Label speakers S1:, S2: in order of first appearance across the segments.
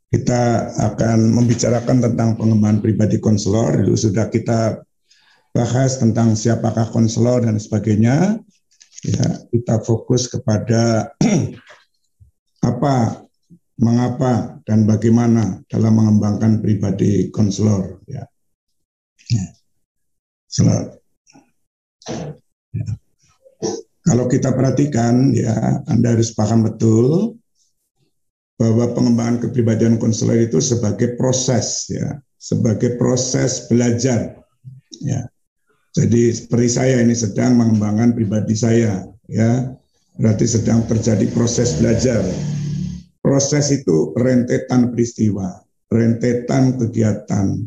S1: Kita akan membicarakan tentang pengembangan pribadi konselor. Dulu sudah kita bahas tentang siapakah konselor dan sebagainya. Ya, kita fokus kepada apa, mengapa, dan bagaimana dalam mengembangkan pribadi konselor. Ya. Ya. Kalau kita perhatikan, ya, Anda harus paham betul bahwa pengembangan kepribadian konselor itu sebagai proses, ya, sebagai proses belajar, ya. Jadi seperti saya ini sedang mengembangkan pribadi saya, ya, berarti sedang terjadi proses belajar. Proses itu rentetan peristiwa, rentetan kegiatan,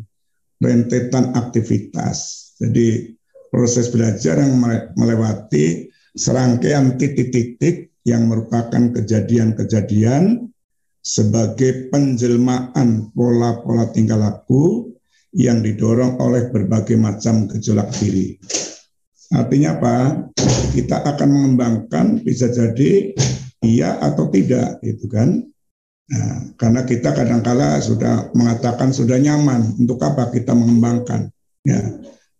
S1: rentetan aktivitas. Jadi proses belajar yang melewati serangkaian titik-titik yang merupakan kejadian-kejadian sebagai penjelmaan pola-pola tingkah laku yang didorong oleh berbagai macam gejolak diri. Artinya apa? Kita akan mengembangkan, bisa jadi iya atau tidak, gitu kan? Nah, karena kita kadang-kala sudah mengatakan sudah nyaman, untuk apa kita mengembangkan? Ya,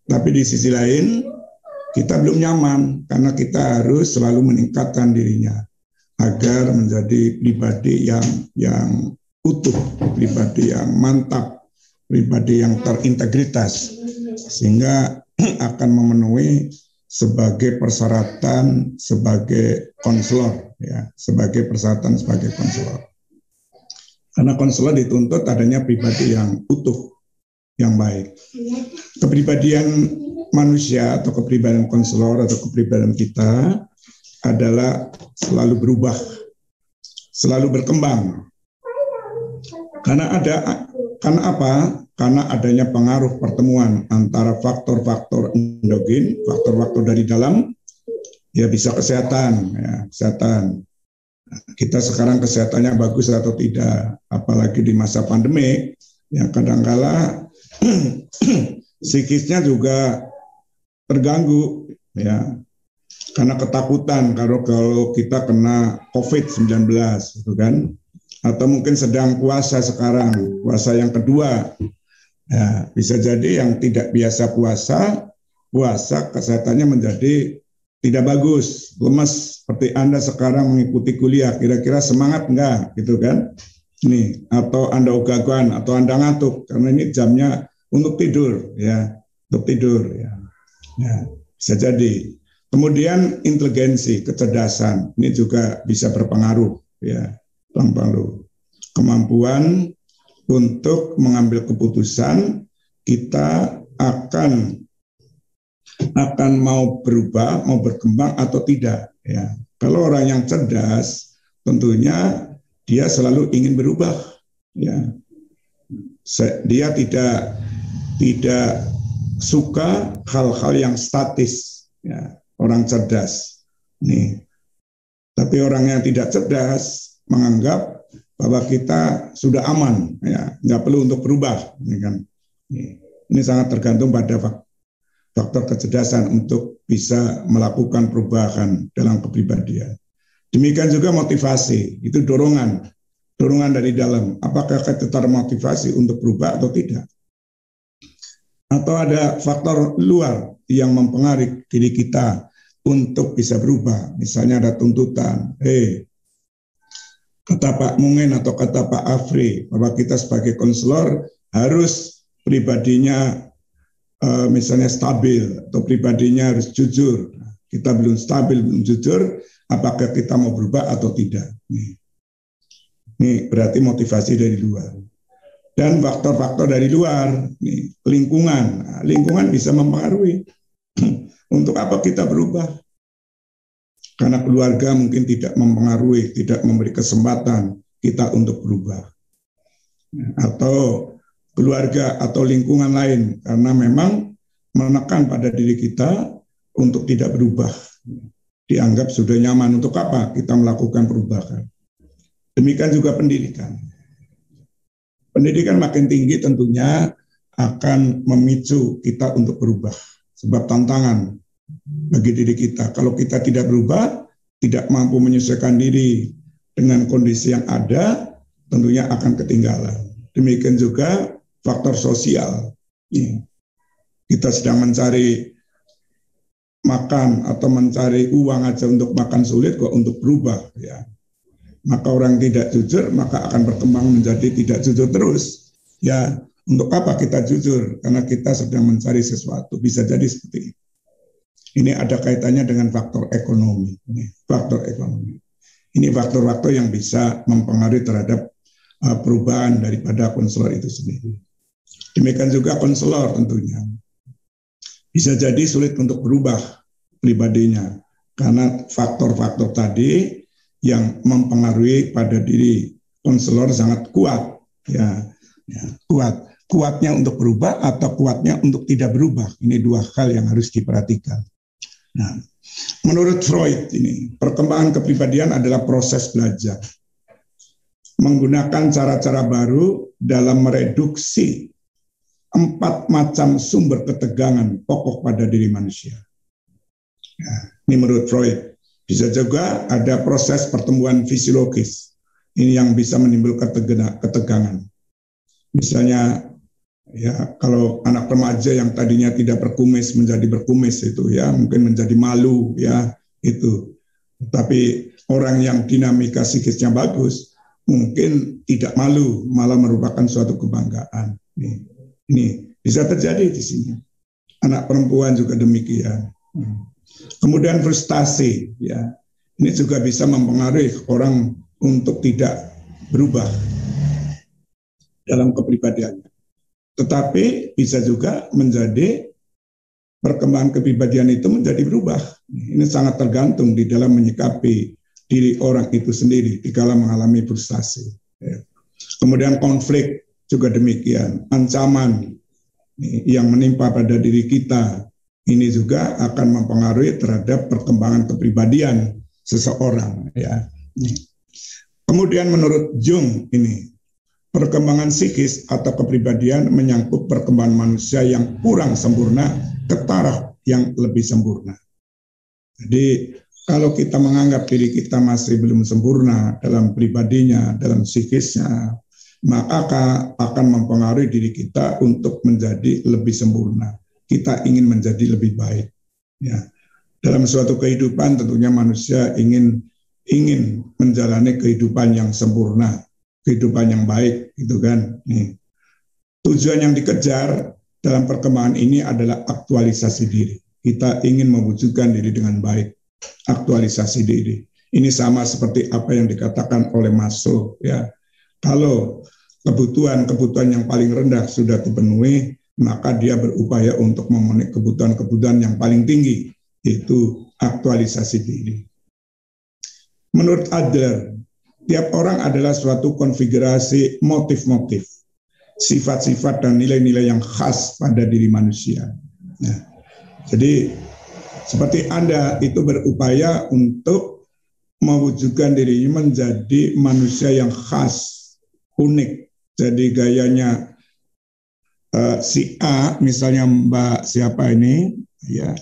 S1: tapi di sisi lain kita belum nyaman karena kita harus selalu meningkatkan dirinya agar menjadi pribadi yang utuh, pribadi yang mantap, pribadi yang terintegritas, sehingga akan memenuhi sebagai persyaratan sebagai konselor, ya, sebagai persyaratan sebagai konselor. Karena konselor dituntut adanya pribadi yang utuh, yang baik. Kepribadian manusia atau kepribadian konselor atau kepribadian kita adalah selalu berubah, selalu berkembang. Karena apa? Karena adanya pengaruh pertemuan antara faktor-faktor endogen, faktor-faktor dari dalam, ya bisa kesehatan, ya, kesehatan. Kita sekarang kesehatannya bagus atau tidak, apalagi di masa pandemi, yang kadang-kala psikisnya juga terganggu, ya, karena ketakutan kalau kita kena COVID-19, gitu kan, atau mungkin sedang puasa sekarang, puasa yang kedua, ya, bisa jadi yang tidak biasa puasa kesehatannya menjadi tidak bagus, lemes, seperti Anda sekarang mengikuti kuliah, kira-kira semangat enggak, gitu kan? Nih, atau Anda ogah-ogahan, atau Anda ngantuk, karena ini jamnya untuk tidur, ya, untuk tidur, ya. Ya, bisa jadi. Kemudian inteligensi, kecerdasan, ini juga bisa berpengaruh, ya, berpengaruh. Kemampuan untuk mengambil keputusan, kita akan mau berubah, mau berkembang atau tidak, ya. Kalau orang yang cerdas, tentunya dia selalu ingin berubah, ya. Dia tidak suka hal-hal yang statis, ya, orang cerdas. Nih, tapi orang yang tidak cerdas menganggap bahwa kita sudah aman, ya, nggak perlu untuk berubah, ini kan. Ini sangat tergantung pada faktor kecerdasan untuk bisa melakukan perubahan dalam kepribadian. Demikian juga motivasi, itu dorongan dari dalam. Apakah kita termotivasi untuk berubah atau tidak? Atau ada faktor luar yang mempengaruhi diri kita untuk bisa berubah. Misalnya ada tuntutan, kata Pak Mungen atau kata Pak Afri, bahwa kita sebagai konselor harus pribadinya misalnya stabil, atau pribadinya harus jujur. Kita belum stabil, belum jujur, apakah kita mau berubah atau tidak. Ini berarti motivasi dari luar. Dan faktor-faktor dari luar, nih, lingkungan. Nah, lingkungan bisa mempengaruhi. Untuk apa kita berubah? Karena keluarga mungkin tidak mempengaruhi, tidak memberi kesempatan kita untuk berubah. Atau keluarga atau lingkungan lain, karena memang menekan pada diri kita untuk tidak berubah. Dianggap sudah nyaman, untuk apa kita melakukan perubahan. Demikian juga pendidikan. Pendidikan makin tinggi tentunya akan memicu kita untuk berubah. Sebab tantangan bagi diri kita. Kalau kita tidak berubah, tidak mampu menyesuaikan diri dengan kondisi yang ada, tentunya akan ketinggalan. Demikian juga faktor sosial. Kita sedang mencari makan atau mencari uang aja untuk makan sulit kok untuk berubah ya. Maka orang tidak jujur maka akan berkembang menjadi tidak jujur terus. Ya, untuk apa kita jujur? Karena kita sedang mencari sesuatu. Bisa jadi seperti itu. Ini ada kaitannya dengan faktor ekonomi. Ini faktor ekonomi. Ini faktor-faktor yang bisa mempengaruhi terhadap perubahan daripada konselor itu sendiri. Demikian juga konselor tentunya. Bisa jadi sulit untuk berubah pribadinya karena faktor-faktor tadi yang mempengaruhi pada diri konselor sangat kuat, ya kuatnya untuk berubah atau kuatnya untuk tidak berubah. Ini dua hal yang harus diperhatikan. Nah, menurut Freud ini perkembangan kepribadian adalah proses belajar menggunakan cara-cara baru dalam mereduksi 4 macam sumber ketegangan pokok pada diri manusia. Nah, ini menurut Freud. Bisa juga ada proses pertumbuhan fisiologis. Ini yang bisa menimbulkan ketegangan. Misalnya, ya kalau anak remaja yang tadinya tidak berkumis menjadi berkumis itu ya, mungkin menjadi malu ya itu. Tapi orang yang dinamika psikisnya bagus, mungkin tidak malu, malah merupakan suatu kebanggaan. Ini bisa terjadi di sini. Anak perempuan juga demikian. Kemudian frustasi, ya, ini juga bisa mempengaruhi orang untuk tidak berubah dalam kepribadiannya. Tetapi bisa juga menjadi perkembangan kepribadian itu menjadi berubah. Ini sangat tergantung di dalam menyikapi diri orang itu sendiri di kala mengalami frustasi. Ya. Kemudian konflik juga demikian, ancaman yang menimpa pada diri kita ini juga akan mempengaruhi terhadap perkembangan kepribadian seseorang. Ya. Kemudian menurut Jung ini perkembangan psikis atau kepribadian menyangkut perkembangan manusia yang kurang sempurna ke taraf yang lebih sempurna. Jadi kalau kita menganggap diri kita masih belum sempurna dalam pribadinya, dalam psikisnya, maka akan mempengaruhi diri kita untuk menjadi lebih sempurna. Kita ingin menjadi lebih baik. Ya. Dalam suatu kehidupan tentunya manusia ingin menjalani kehidupan yang sempurna, kehidupan yang baik, gitu kan. Nih. Tujuan yang dikejar dalam perkembangan ini adalah aktualisasi diri. Kita ingin mewujudkan diri dengan baik, aktualisasi diri. Ini sama seperti apa yang dikatakan oleh Maslow, ya. Kalau kebutuhan yang paling rendah sudah dipenuhi, maka dia berupaya untuk memenuhi kebutuhan yang paling tinggi, yaitu aktualisasi diri. Menurut Adler, tiap orang adalah suatu konfigurasi motif-motif, sifat-sifat dan nilai-nilai yang khas pada diri manusia. Nah, jadi seperti Anda itu berupaya untuk mewujudkan dirinya menjadi manusia yang khas, unik. Jadi gayanya si A, misalnya Mbak siapa ini, ya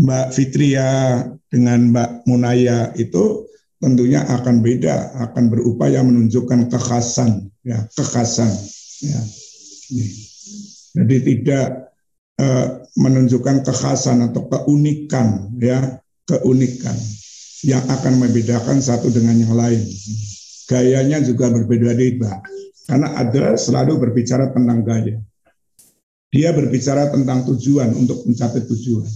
S1: Mbak Fitria dengan Mbak Munaya itu tentunya akan beda, akan berupaya menunjukkan kekhasan, ya kekhasan. Ya. Jadi tidak menunjukkan kekhasan atau keunikan, ya keunikan yang akan membedakan satu dengan yang lain. Gayanya juga berbeda-beda, karena Adler selalu berbicara tentang gaya. Dia berbicara tentang tujuan untuk mencapai tujuan.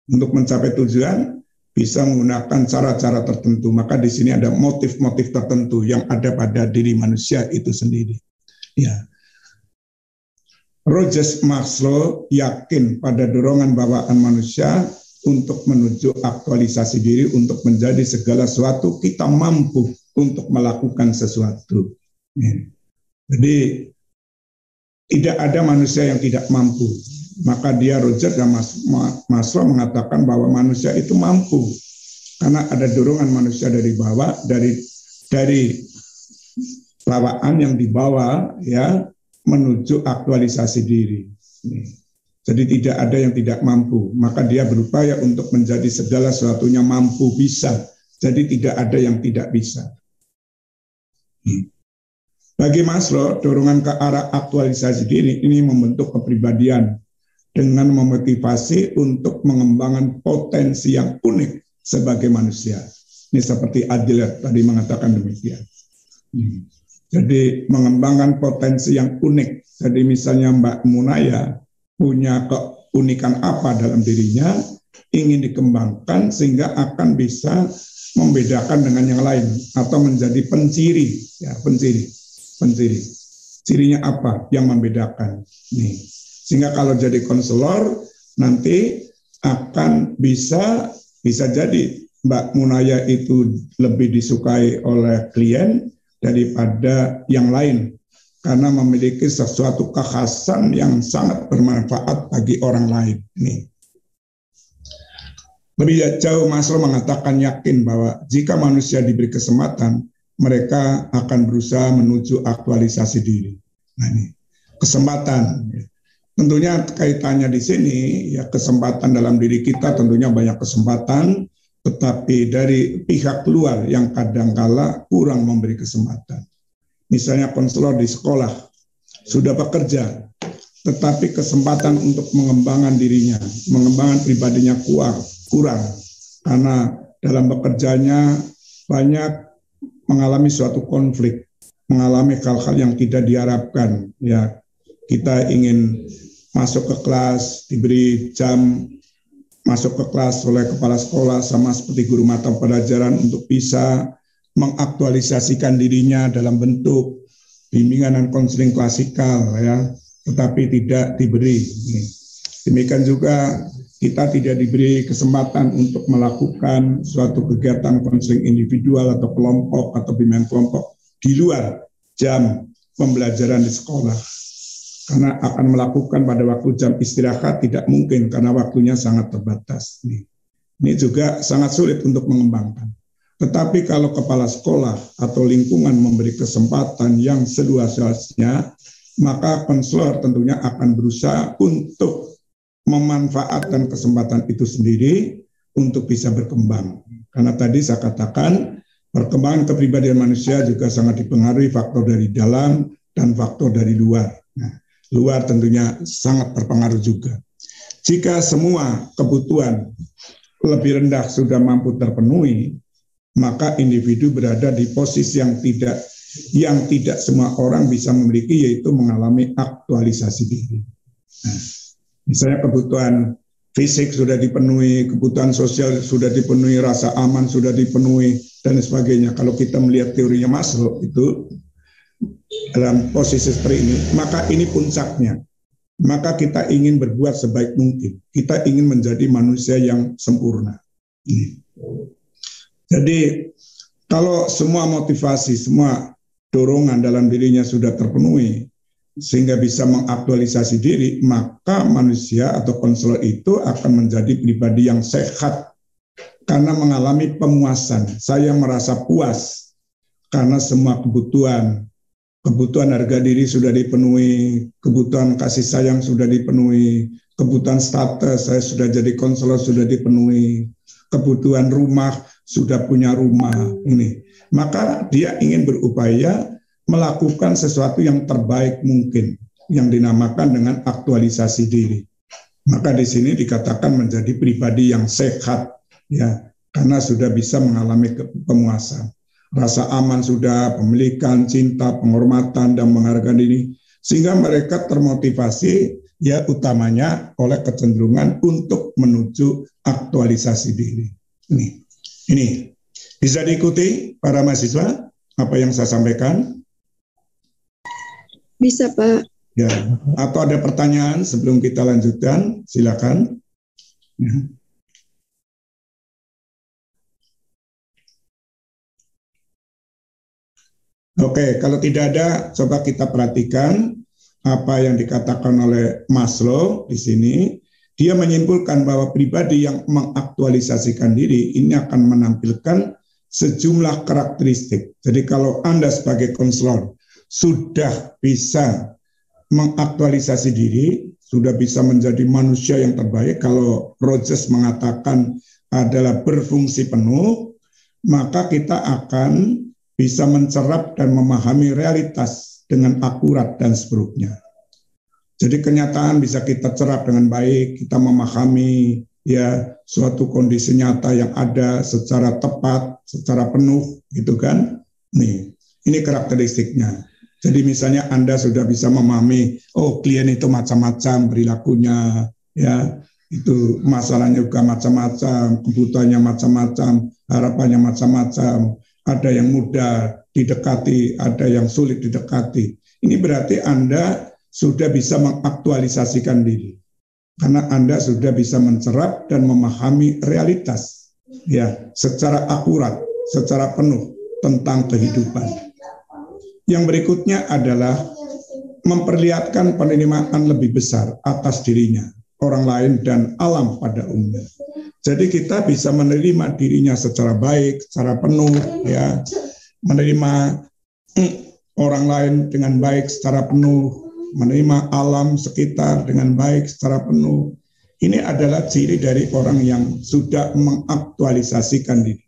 S1: Untuk mencapai tujuan bisa menggunakan cara-cara tertentu. Maka di sini ada motif-motif tertentu yang ada pada diri manusia itu sendiri. Ya. Roger Maslow yakin pada dorongan bawaan manusia untuk menuju aktualisasi diri, untuk menjadi segala sesuatu kita mampu untuk melakukan sesuatu. Jadi tidak ada manusia yang tidak mampu. Maka dia Roger dan Maslow mengatakan bahwa manusia itu mampu karena ada dorongan manusia dari bawah, dari bawaan yang dibawa ya menuju aktualisasi diri. Jadi tidak ada yang tidak mampu. Maka dia berupaya untuk menjadi segala sesuatunya mampu bisa. Jadi tidak ada yang tidak bisa. Bagi Maslow, dorongan ke arah aktualisasi diri ini membentuk kepribadian dengan memotivasi untuk mengembangkan potensi yang unik sebagai manusia. Ini seperti Adler tadi mengatakan demikian. Jadi mengembangkan potensi yang unik. Jadi misalnya Mbak Munaya punya keunikan apa dalam dirinya, ingin dikembangkan sehingga akan bisa membedakan dengan yang lain atau menjadi penciri, ya penciri. Cirinya apa yang membedakan? Nih, sehingga kalau jadi konselor nanti akan bisa jadi Mbak Munaya itu lebih disukai oleh klien daripada yang lain karena memiliki sesuatu kekhasan yang sangat bermanfaat bagi orang lain. Nih. Lebih jauh Maslow mengatakan yakin bahwa jika manusia diberi kesempatan, mereka akan berusaha menuju aktualisasi diri. Nah ini kesempatan. Tentunya kaitannya di sini ya kesempatan dalam diri kita tentunya banyak kesempatan, tetapi dari pihak luar yang kadangkala kurang memberi kesempatan. Misalnya konselor di sekolah sudah bekerja, tetapi kesempatan untuk mengembangkan dirinya, mengembangkan pribadinya kurang karena dalam bekerjanya banyak mengalami suatu konflik, mengalami hal-hal yang tidak diharapkan. Ya, kita ingin masuk ke kelas, diberi jam masuk ke kelas oleh kepala sekolah sama seperti guru mata pelajaran untuk bisa mengaktualisasikan dirinya dalam bentuk bimbingan dan konseling klasikal, ya, tetapi tidak diberi. Demikian juga kita tidak diberi kesempatan untuk melakukan suatu kegiatan konseling individual atau kelompok atau bimbingan kelompok di luar jam pembelajaran di sekolah. Karena akan melakukan pada waktu jam istirahat tidak mungkin karena waktunya sangat terbatas. Ini juga sangat sulit untuk mengembangkan. Tetapi kalau kepala sekolah atau lingkungan memberi kesempatan yang seluas-luasnya, maka konselor tentunya akan berusaha untuk memanfaatkan kesempatan itu sendiri untuk bisa berkembang. Karena tadi saya katakan perkembangan kepribadian manusia juga sangat dipengaruhi faktor dari dalam dan faktor dari luar. Nah, luar tentunya sangat berpengaruh juga. Jika semua kebutuhan lebih rendah sudah mampu terpenuhi, maka individu berada di posisi yang tidak semua orang bisa memiliki, yaitu mengalami aktualisasi diri. Nah, misalnya kebutuhan fisik sudah dipenuhi, kebutuhan sosial sudah dipenuhi, rasa aman sudah dipenuhi, dan sebagainya. Kalau kita melihat teorinya Maslow itu dalam posisi seperti ini, maka ini puncaknya. Maka kita ingin berbuat sebaik mungkin. Kita ingin menjadi manusia yang sempurna. Jadi kalau semua motivasi, semua dorongan dalam dirinya sudah terpenuhi, sehingga bisa mengaktualisasi diri, maka manusia atau konselor itu akan menjadi pribadi yang sehat karena mengalami pemuasan. Saya merasa puas karena semua kebutuhan harga diri sudah dipenuhi, kebutuhan kasih sayang sudah dipenuhi, kebutuhan status saya sudah jadi konselor sudah dipenuhi, kebutuhan rumah sudah punya rumah ini. Maka dia ingin berupaya melakukan sesuatu yang terbaik mungkin, yang dinamakan dengan aktualisasi diri. Maka di sini dikatakan menjadi pribadi yang sehat, ya, karena sudah bisa mengalami pemuasan. Rasa aman sudah, pemilikan, cinta, penghormatan, dan menghargai diri, sehingga mereka termotivasi, ya utamanya oleh kecenderungan untuk menuju aktualisasi diri. Ini bisa diikuti para mahasiswa apa yang saya sampaikan?
S2: Bisa, Pak.
S1: Ya, atau ada pertanyaan sebelum kita lanjutkan? Silakan. Ya. Oke, kalau tidak ada, coba kita perhatikan apa yang dikatakan oleh Maslow di sini. Dia menyimpulkan bahwa pribadi yang mengaktualisasikan diri ini akan menampilkan sejumlah karakteristik. Jadi kalau Anda sebagai konselor sudah bisa mengaktualisasi diri, sudah bisa menjadi manusia yang terbaik, kalau Rogers mengatakan adalah berfungsi penuh, maka kita akan bisa mencerap dan memahami realitas dengan akurat dan seterusnya. Jadi kenyataan bisa kita cerap dengan baik, kita memahami ya suatu kondisi nyata yang ada secara tepat, secara penuh, gitu kan? Nih, ini karakteristiknya. Jadi misalnya Anda sudah bisa memahami, oh klien itu macam-macam perilakunya, ya itu masalahnya juga macam-macam, kebutuhannya macam-macam, harapannya macam-macam, ada yang mudah didekati, ada yang sulit didekati. Ini berarti Anda sudah bisa mengaktualisasikan diri. Karena Anda sudah bisa mencerap dan memahami realitas ya secara akurat, secara penuh tentang kehidupan. Yang berikutnya adalah memperlihatkan penerimaan lebih besar atas dirinya, orang lain dan alam pada umumnya. Jadi kita bisa menerima dirinya secara baik, secara penuh ya, menerima orang lain dengan baik secara penuh, menerima alam sekitar dengan baik secara penuh. Ini adalah ciri dari orang yang sudah mengaktualisasikan diri.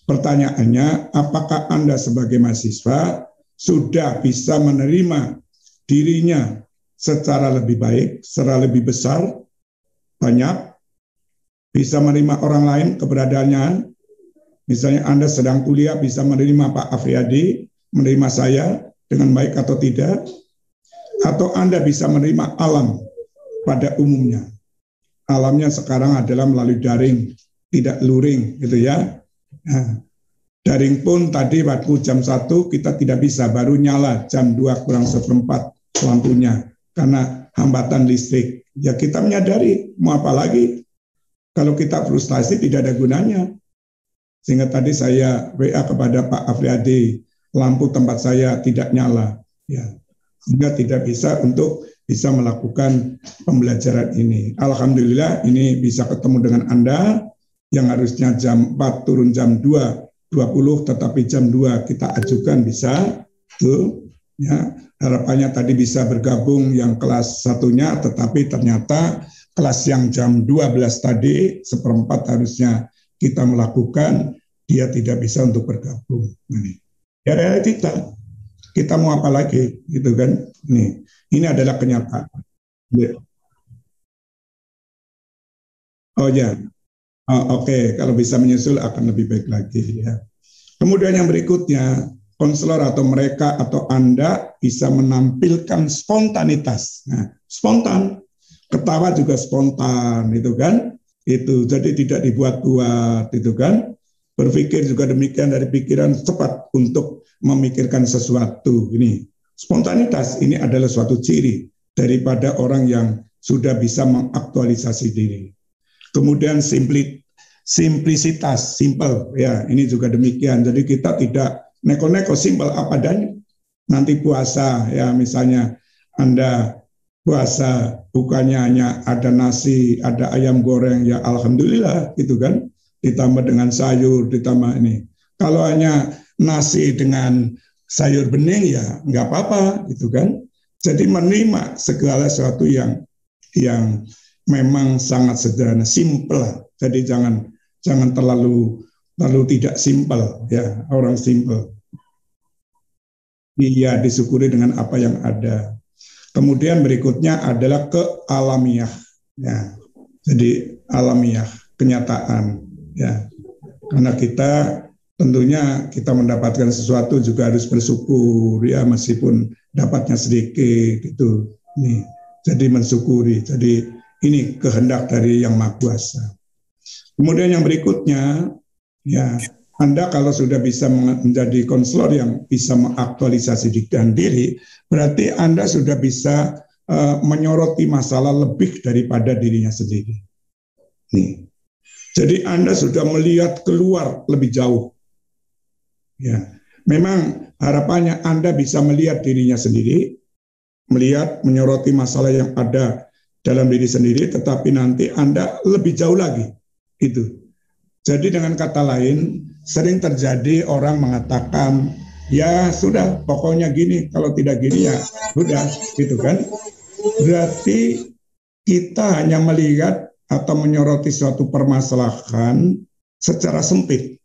S1: Pertanyaannya, apakah Anda sebagai mahasiswa sudah bisa menerima dirinya secara lebih baik, secara lebih besar, banyak, bisa menerima orang lain keberadaannya? Misalnya Anda sedang kuliah bisa menerima Pak Afriyadi, menerima saya dengan baik atau tidak? Atau Anda bisa menerima alam pada umumnya. Alamnya sekarang adalah melalui daring, tidak luring gitu ya. Nah, daring pun tadi waktu jam 1 kita tidak bisa, baru nyala jam 2 kurang seperempat lampunya karena hambatan listrik. Ya kita menyadari, mau apa lagi? Kalau kita frustasi tidak ada gunanya. Sehingga tadi saya WA kepada Pak Afriyadi, lampu tempat saya tidak nyala. Ya, sehingga tidak bisa untuk bisa melakukan pembelajaran ini. Alhamdulillah ini bisa ketemu dengan Anda yang harusnya jam 4 turun jam 2.20 tetapi jam 2 kita ajukan bisa tuh ya. Harapannya tadi bisa bergabung yang kelas satunya tetapi ternyata kelas yang jam 12 tadi seperempat harusnya kita melakukan, dia tidak bisa untuk bergabung. Ya realita. Kita mau apa lagi, gitu kan? Ini adalah kenyataan. Oh ya, oke. Kalau bisa menyusul akan lebih baik lagi. Ya. Kemudian yang berikutnya, konselor atau mereka atau Anda bisa menampilkan spontanitas. Nah, spontan, ketawa juga spontan, itu kan? Itu jadi tidak dibuat-buat, itu kan? Berpikir juga demikian dari pikiran cepat untuk memikirkan sesuatu. Ini spontanitas ini adalah suatu ciri daripada orang yang sudah bisa mengaktualisasi diri. Kemudian simplisitas, simple ya, ini juga demikian. Jadi kita tidak neko-neko, simple apa adanya. Nanti puasa ya misalnya Anda puasa bukannya hanya ada nasi, ada ayam goreng ya alhamdulillah gitu kan. Ditambah dengan sayur, ditambah ini. Kalau hanya nasi dengan sayur bening ya nggak apa-apa gitu kan. Jadi menerima segala sesuatu yang memang sangat sederhana, simple. Jadi jangan terlalu tidak simple ya, orang simple. Iya, disyukuri dengan apa yang ada. Kemudian berikutnya adalah kealamiah. Ya. Jadi alamiah, kenyataan. Ya, karena kita tentunya kita mendapatkan sesuatu juga harus bersyukur ya meskipun dapatnya sedikit itu. Nih, jadi mensyukuri. Jadi ini kehendak dari Yang Maha Kuasa. Kemudian yang berikutnya ya Anda kalau sudah bisa menjadi konselor yang bisa mengaktualisasi diri, berarti Anda sudah bisa menyoroti masalah lebih daripada dirinya sendiri. Nih. Jadi Anda sudah melihat keluar lebih jauh. Ya, memang harapannya Anda bisa melihat dirinya sendiri, melihat, menyoroti masalah yang ada dalam diri sendiri, tetapi nanti Anda lebih jauh lagi. Itu. Jadi dengan kata lain, sering terjadi orang mengatakan, ya sudah, pokoknya gini, kalau tidak gini ya sudah, gitu kan. Berarti kita hanya melihat atau menyoroti suatu permasalahan secara sempit.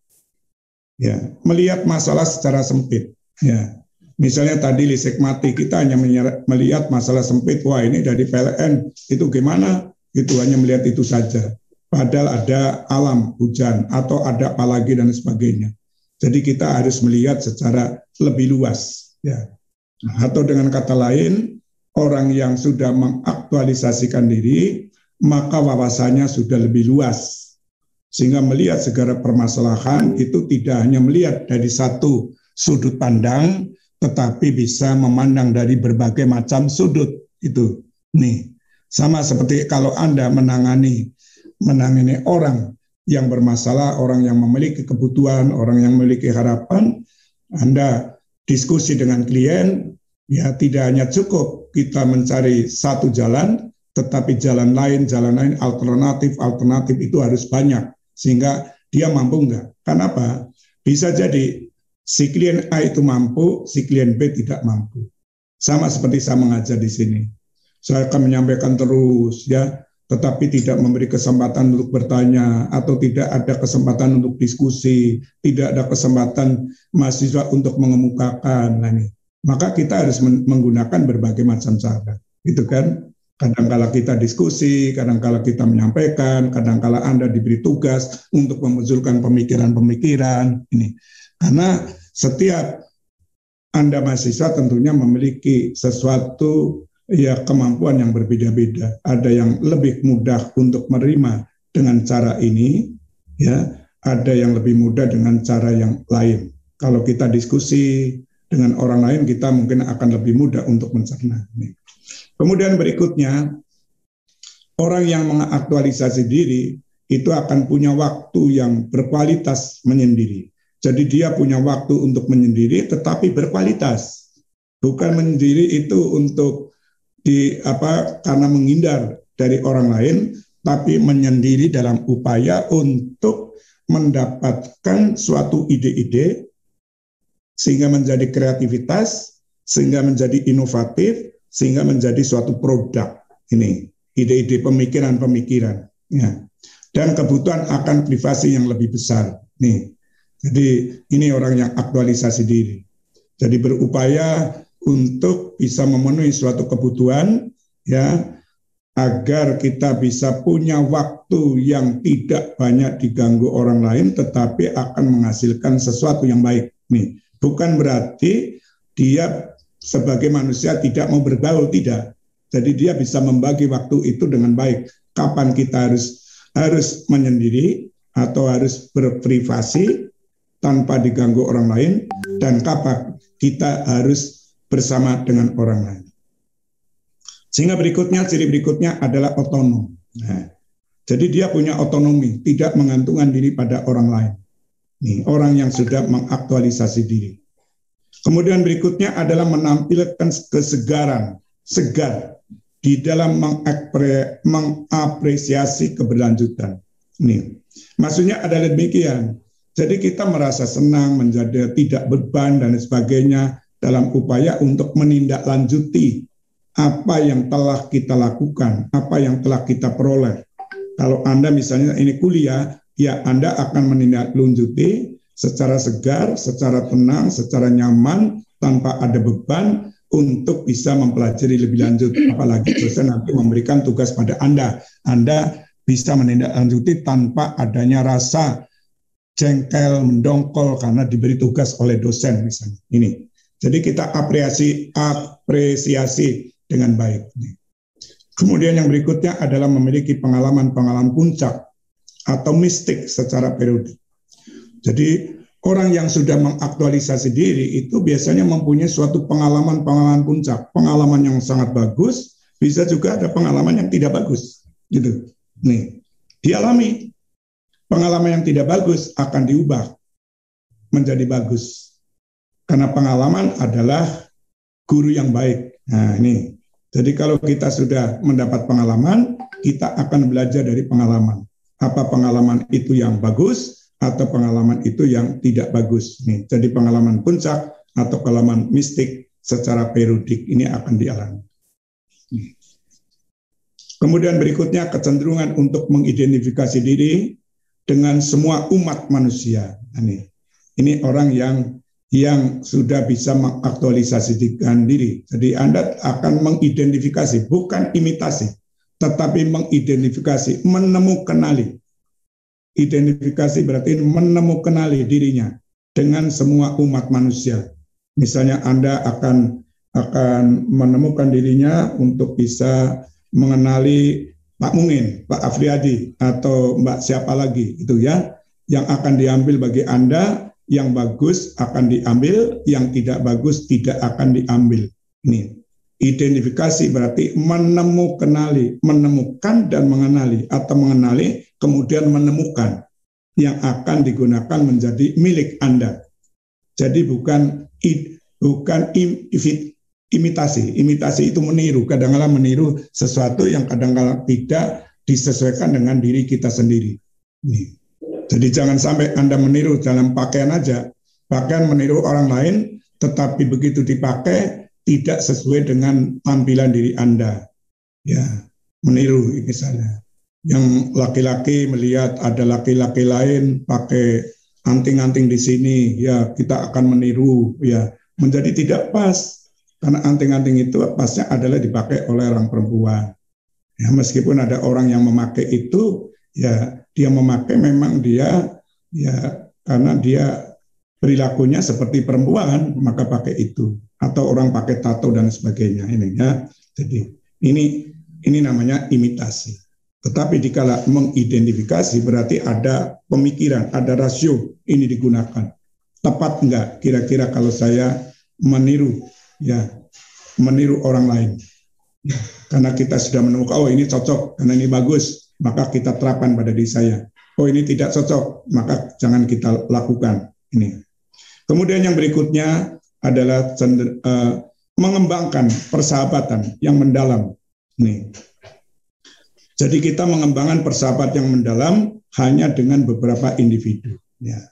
S1: ya, melihat masalah secara sempit. Ya, misalnya tadi listrik mati, kita hanya melihat masalah sempit. Wah, ini dari PLN itu gimana? Itu hanya melihat itu saja. Padahal ada alam hujan atau ada apa lagi dan sebagainya. Jadi kita harus melihat secara lebih luas. Ya. Atau dengan kata lain, orang yang sudah mengaktualisasikan diri, maka wawasannya sudah lebih luas. Sehingga melihat segala permasalahan itu tidak hanya melihat dari satu sudut pandang, tetapi bisa memandang dari berbagai macam sudut. Itu nih, sama seperti kalau Anda menangani orang yang bermasalah, orang yang memiliki kebutuhan, orang yang memiliki harapan, Anda diskusi dengan klien, ya tidak hanya cukup kita mencari satu jalan, tetapi jalan lain, alternatif itu harus banyak, sehingga dia mampu enggak. Kenapa? Bisa jadi si klien A itu mampu, si klien B tidak mampu. Sama seperti saya mengajar di sini. Saya akan menyampaikan terus, ya, tetapi tidak memberi kesempatan untuk bertanya, atau tidak ada kesempatan untuk diskusi, tidak ada kesempatan mahasiswa untuk mengemukakan. Nah, ini. Maka kita harus menggunakan berbagai macam cara. Itu kan, kadang-kala kita diskusi, kadang-kala kita menyampaikan, kadang-kala Anda diberi tugas untuk memunculkan pemikiran-pemikiran. Ini. Karena setiap Anda mahasiswa tentunya memiliki sesuatu, ya, kemampuan yang berbeda-beda. Ada yang lebih mudah untuk menerima dengan cara ini, ya, ada yang lebih mudah dengan cara yang lain. Kalau kita diskusi dengan orang lain, kita mungkin akan lebih mudah untuk mencerna. Kemudian berikutnya, orang yang mengaktualisasi diri itu akan punya waktu yang berkualitas menyendiri. Jadi dia punya waktu untuk menyendiri, tetapi berkualitas. Bukan menyendiri itu untuk karena menghindar dari orang lain, tapi menyendiri dalam upaya untuk mendapatkan suatu ide-ide sehingga menjadi kreativitas, sehingga menjadi inovatif, sehingga menjadi suatu produk. Ini ide-ide pemikiran-pemikiran. Ya. Dan kebutuhan akan privasi yang lebih besar. Nih, jadi ini orang yang aktualisasi diri. Jadi berupaya untuk bisa memenuhi suatu kebutuhan, ya, agar kita bisa punya waktu yang tidak banyak diganggu orang lain, tetapi akan menghasilkan sesuatu yang baik. Nih, bukan berarti dia sebagai manusia tidak mau bergaul, tidak. Jadi dia bisa membagi waktu itu dengan baik. Kapan kita harus menyendiri atau harus berprivasi tanpa diganggu orang lain, dan kapan kita harus bersama dengan orang lain. Sehingga ciri berikutnya adalah otonom. Nah, jadi dia punya otonomi, tidak menggantungkan diri pada orang lain. Nih, orang yang sudah mengaktualisasi diri. Kemudian berikutnya adalah menampilkan kesegaran, segar di dalam mengapresiasi keberlanjutan. Nih, maksudnya adalah demikian. Jadi kita merasa senang, menjadi tidak beban dan sebagainya, dalam upaya untuk menindaklanjuti apa yang telah kita lakukan, apa yang telah kita peroleh. Kalau Anda misalnya ini kuliah, ya Anda akan menindaklanjuti secara segar, secara tenang, secara nyaman, tanpa ada beban untuk bisa mempelajari lebih lanjut. Apalagi dosen nanti memberikan tugas pada Anda. Anda bisa menindaklanjuti tanpa adanya rasa jengkel, mendongkol karena diberi tugas oleh dosen misalnya. Ini. Jadi kita apresiasi dengan baik. Kemudian yang berikutnya adalah memiliki pengalaman-pengalaman puncak atau mistik secara periodik. Jadi orang yang sudah mengaktualisasi diri itu biasanya mempunyai suatu pengalaman-pengalaman puncak, pengalaman yang sangat bagus, bisa juga ada pengalaman yang tidak bagus, gitu. Nih, dialami. Pengalaman yang tidak bagus akan diubah menjadi bagus. Karena pengalaman adalah guru yang baik. Nah, ini. Jadi kalau kita sudah mendapat pengalaman, kita akan belajar dari pengalaman. Apa pengalaman itu yang bagus atau pengalaman itu yang tidak bagus. Nih, jadi pengalaman puncak atau pengalaman mistik secara periodik ini akan dialami. Kemudian berikutnya kecenderungan untuk mengidentifikasi diri dengan semua umat manusia. Ini. Ini orang yang sudah bisa mengaktualisasikan diri. Jadi Anda akan mengidentifikasi, bukan imitasi, tetapi mengidentifikasi, menemukanali. Identifikasi berarti menemukanali dirinya dengan semua umat manusia. Misalnya Anda akan menemukan dirinya untuk bisa mengenali Pak Mungin, Pak Afriyadi, atau Mbak siapa lagi, itu ya, yang akan diambil bagi Anda, yang bagus akan diambil, yang tidak bagus tidak akan diambil. Ini identifikasi berarti menemukan dan mengenali, atau mengenali kemudian menemukan yang akan digunakan menjadi milik Anda. Jadi bukan imitasi. Imitasi itu meniru, kadang-kadang meniru sesuatu yang kadang-kadang tidak disesuaikan dengan diri kita sendiri. Nih. Jadi jangan sampai Anda meniru dalam pakaian aja. Pakaian meniru orang lain, tetapi begitu dipakai tidak sesuai dengan tampilan diri Anda. Ya, meniru misalnya. Yang laki-laki melihat ada laki-laki lain pakai anting-anting di sini, ya kita akan meniru, ya menjadi tidak pas karena anting-anting itu pasnya adalah dipakai oleh orang perempuan. Ya, meskipun ada orang yang memakai itu, ya dia memakai memang dia ya karena dia perilakunya seperti perempuan maka pakai itu, atau orang pakai tato dan sebagainya ini ya. Jadi ini namanya imitasi. Tetapi dikala mengidentifikasi berarti ada pemikiran, ada rasio ini digunakan. Tepat enggak kira-kira kalau saya meniru ya, meniru orang lain. Ya, karena kita sudah menemukan oh ini cocok, karena ini bagus, maka kita terapkan pada diri saya. Oh ini tidak cocok, maka jangan kita lakukan ini. Kemudian yang berikutnya adalah mengembangkan persahabatan yang mendalam. Nih. Jadi kita mengembangkan persahabatan yang mendalam hanya dengan beberapa individu. Ya.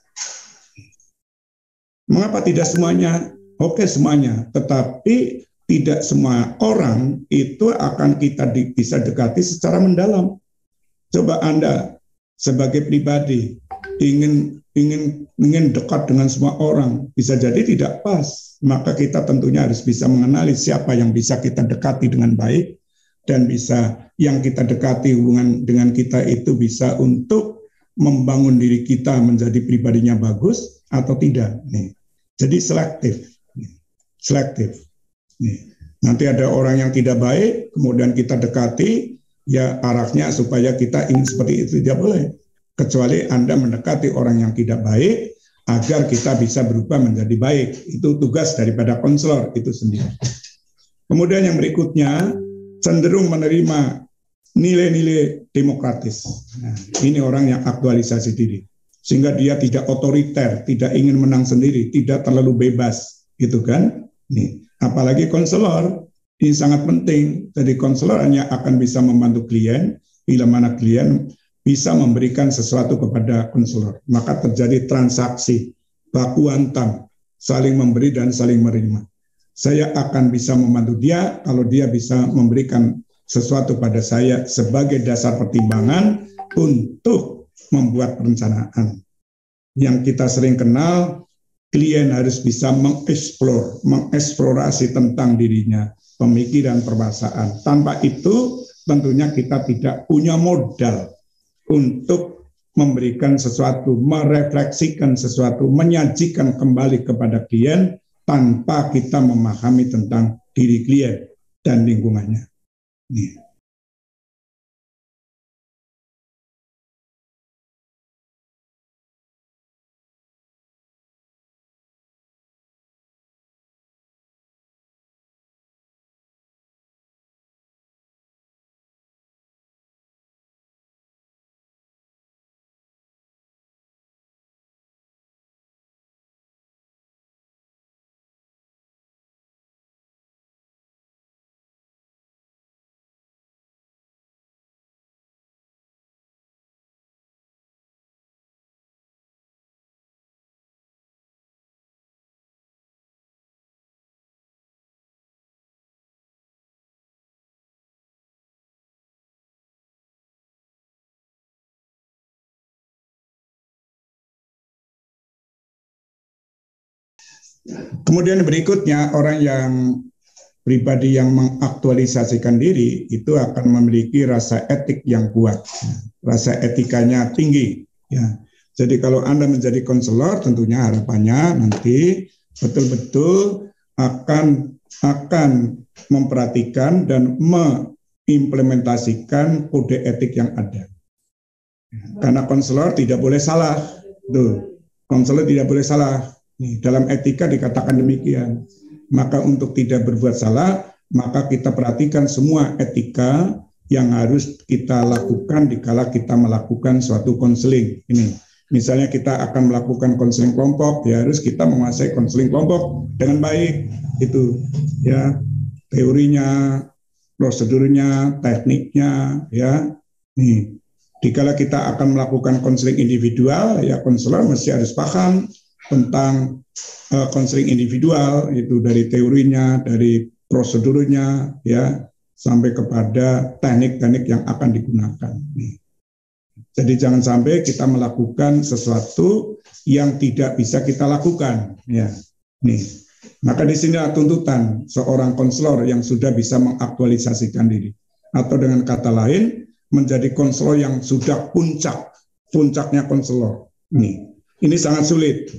S1: Mengapa tidak semuanya? Oke semuanya, tetapi tidak semua orang itu akan kita bisa dekati secara mendalam. Coba Anda sebagai pribadi ingin dekat dengan semua orang, bisa jadi tidak pas. Maka kita tentunya harus bisa mengenali siapa yang bisa kita dekati dengan baik, dan bisa yang kita dekati hubungan dengan kita itu bisa untuk membangun diri kita menjadi pribadinya bagus atau tidak. Nih. Jadi selektif. Nih. Nanti ada orang yang tidak baik, kemudian kita dekati, ya arahnya supaya kita ingin seperti itu tidak boleh. Kecuali Anda mendekati orang yang tidak baik agar kita bisa berubah menjadi baik. Itu tugas daripada konselor itu sendiri. Kemudian yang berikutnya, cenderung menerima nilai-nilai demokratis. Nah, ini orang yang aktualisasi diri. Sehingga dia tidak otoriter, tidak ingin menang sendiri, tidak terlalu bebas, gitu kan? Nih, apalagi konselor, ini sangat penting. Jadi konselor hanya akan bisa membantu klien bila mana klien bisa memberikan sesuatu kepada konselor. Maka terjadi transaksi, baku hantam, saling memberi dan saling menerima. Saya akan bisa membantu dia kalau dia bisa memberikan sesuatu pada saya sebagai dasar pertimbangan untuk membuat perencanaan. Yang kita sering kenal, klien harus bisa mengeksplorasi tentang dirinya, pemikiran, perasaan. Tanpa itu, tentunya kita tidak punya modal untuk memberikan sesuatu, merefleksikan sesuatu, menyajikan kembali kepada klien tanpa kita memahami tentang diri klien dan lingkungannya. Nih. Kemudian berikutnya, orang yang pribadi yang mengaktualisasikan diri itu akan memiliki rasa etik yang kuat, rasa etikanya tinggi. Ya. Jadi kalau Anda menjadi konselor, tentunya harapannya nanti betul-betul akan memperhatikan dan mengimplementasikan kode etik yang ada. Karena konselor tidak boleh salah. Tuh, konselor tidak boleh salah. Nih, dalam etika dikatakan demikian. Maka untuk tidak berbuat salah, maka kita perhatikan semua etika yang harus kita lakukan dikala kita melakukan suatu konseling. Ini, misalnya kita akan melakukan konseling kelompok, ya harus kita menguasai konseling kelompok dengan baik. Itu, ya, teorinya, prosedurnya, tekniknya, ya. Nih, dikala kita akan melakukan konseling individual, ya konselor mesti harus paham tentang konseling individual, itu dari teorinya, dari prosedurnya, ya, sampai kepada teknik-teknik yang akan digunakan. Jadi jangan sampai kita melakukan sesuatu yang tidak bisa kita lakukan. Ya, nih. Maka di sini tuntutan seorang konselor yang sudah bisa mengaktualisasikan diri, atau dengan kata lain menjadi konselor yang sudah puncaknya konselor. Ini sangat sulit.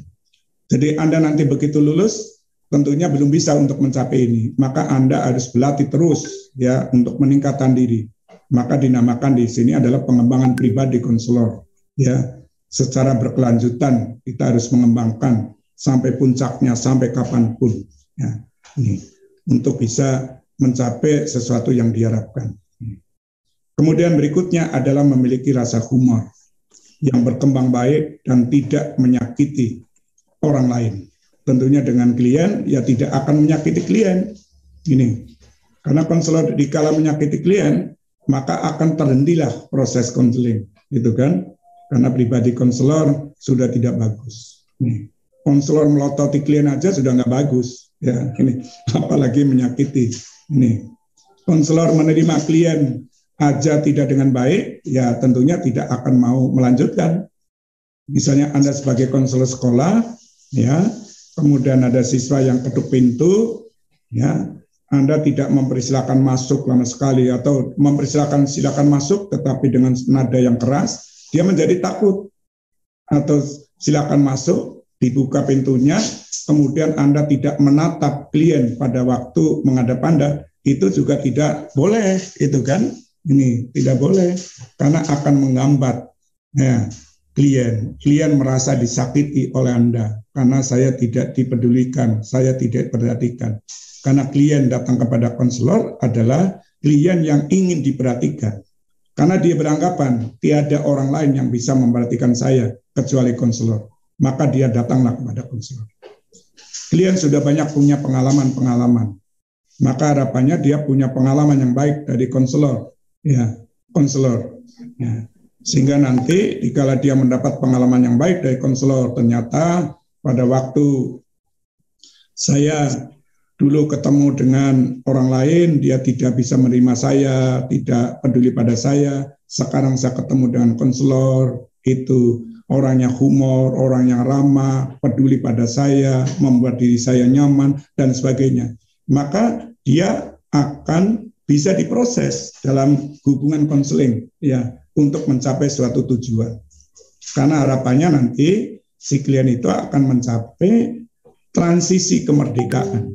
S1: Jadi Anda nanti begitu lulus, tentunya belum bisa untuk mencapai ini. Maka Anda harus berlatih terus, ya, untuk meningkatkan diri. Maka dinamakan di sini adalah pengembangan pribadi konselor. Ya, secara berkelanjutan kita harus mengembangkan sampai puncaknya, sampai kapanpun. Ya, ini untuk bisa mencapai sesuatu yang diharapkan. Kemudian berikutnya adalah memiliki rasa humor yang berkembang baik dan tidak menyakiti orang lain. Tentunya dengan klien, ya tidak akan menyakiti klien. Ini, karena konselor dikala menyakiti klien, maka akan terhentilah proses konseling, gitu kan? Karena pribadi konselor sudah tidak bagus. Konselor melototi klien aja sudah nggak bagus, ya. Ini, apalagi menyakiti. Ini, konselor menerima klien aja tidak dengan baik, ya tentunya tidak akan mau melanjutkan. Misalnya Anda sebagai konselor sekolah, ya, kemudian ada siswa yang ketuk pintu, ya, Anda tidak mempersilahkan masuk lama sekali, atau mempersilahkan silakan masuk tetapi dengan nada yang keras, dia menjadi takut. Atau silakan masuk, dibuka pintunya, kemudian Anda tidak menatap klien pada waktu menghadap Anda, itu juga tidak boleh, itu kan? Ini tidak boleh, karena akan menghambat, ya, klien merasa disakiti oleh Anda karena saya tidak dipedulikan, saya tidak diperhatikan. Karena klien datang kepada konselor adalah klien yang ingin diperhatikan. Karena dia beranggapan tiada orang lain yang bisa memperhatikan saya kecuali konselor. Maka dia datanglah kepada konselor. Klien sudah banyak punya pengalaman-pengalaman. Maka harapannya dia punya pengalaman yang baik dari konselor. Ya, konselor. Ya. Sehingga nanti dikala dia mendapat pengalaman yang baik dari konselor, ternyata pada waktu saya dulu ketemu dengan orang lain, dia tidak bisa menerima saya, tidak peduli pada saya. Sekarang saya ketemu dengan konselor, itu orangnya humor, orang yang ramah, peduli pada saya, membuat diri saya nyaman, dan sebagainya. Maka dia akan bisa diproses dalam hubungan konseling, ya, untuk mencapai suatu tujuan. Karena harapannya nanti si klien itu akan mencapai transisi kemerdekaan.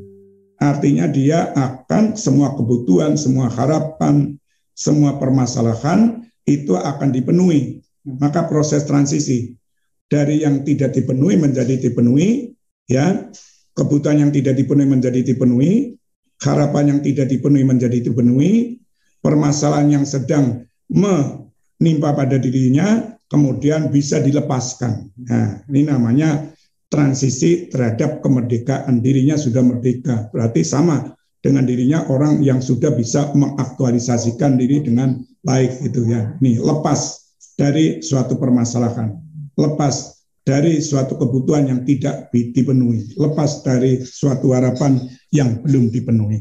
S1: Artinya dia akan semua kebutuhan, semua harapan, semua permasalahan itu akan dipenuhi. Maka proses transisi dari yang tidak dipenuhi menjadi dipenuhi, ya, kebutuhan yang tidak dipenuhi menjadi dipenuhi, harapan yang tidak dipenuhi menjadi dipenuhi, permasalahan yang sedang menimpa pada dirinya kemudian bisa dilepaskan. Nah, ini namanya transisi terhadap kemerdekaan. Dirinya sudah merdeka, berarti sama dengan dirinya orang yang sudah bisa mengaktualisasikan diri dengan baik, gitu ya. Nih, lepas dari suatu permasalahan, lepas dari suatu kebutuhan yang tidak dipenuhi, lepas dari suatu harapan yang belum dipenuhi.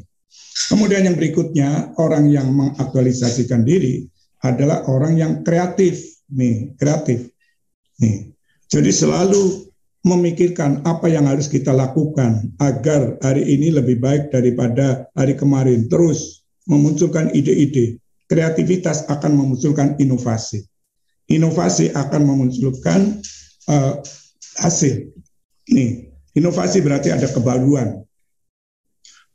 S1: Kemudian yang berikutnya, orang yang mengaktualisasikan diri adalah orang yang kreatif. Nih, kreatif. Nih, jadi selalu memikirkan apa yang harus kita lakukan agar hari ini lebih baik daripada hari kemarin. Terus memunculkan ide-ide. Kreativitas akan memunculkan inovasi. Inovasi akan memunculkan hasil. Nih, inovasi berarti ada kebaruan.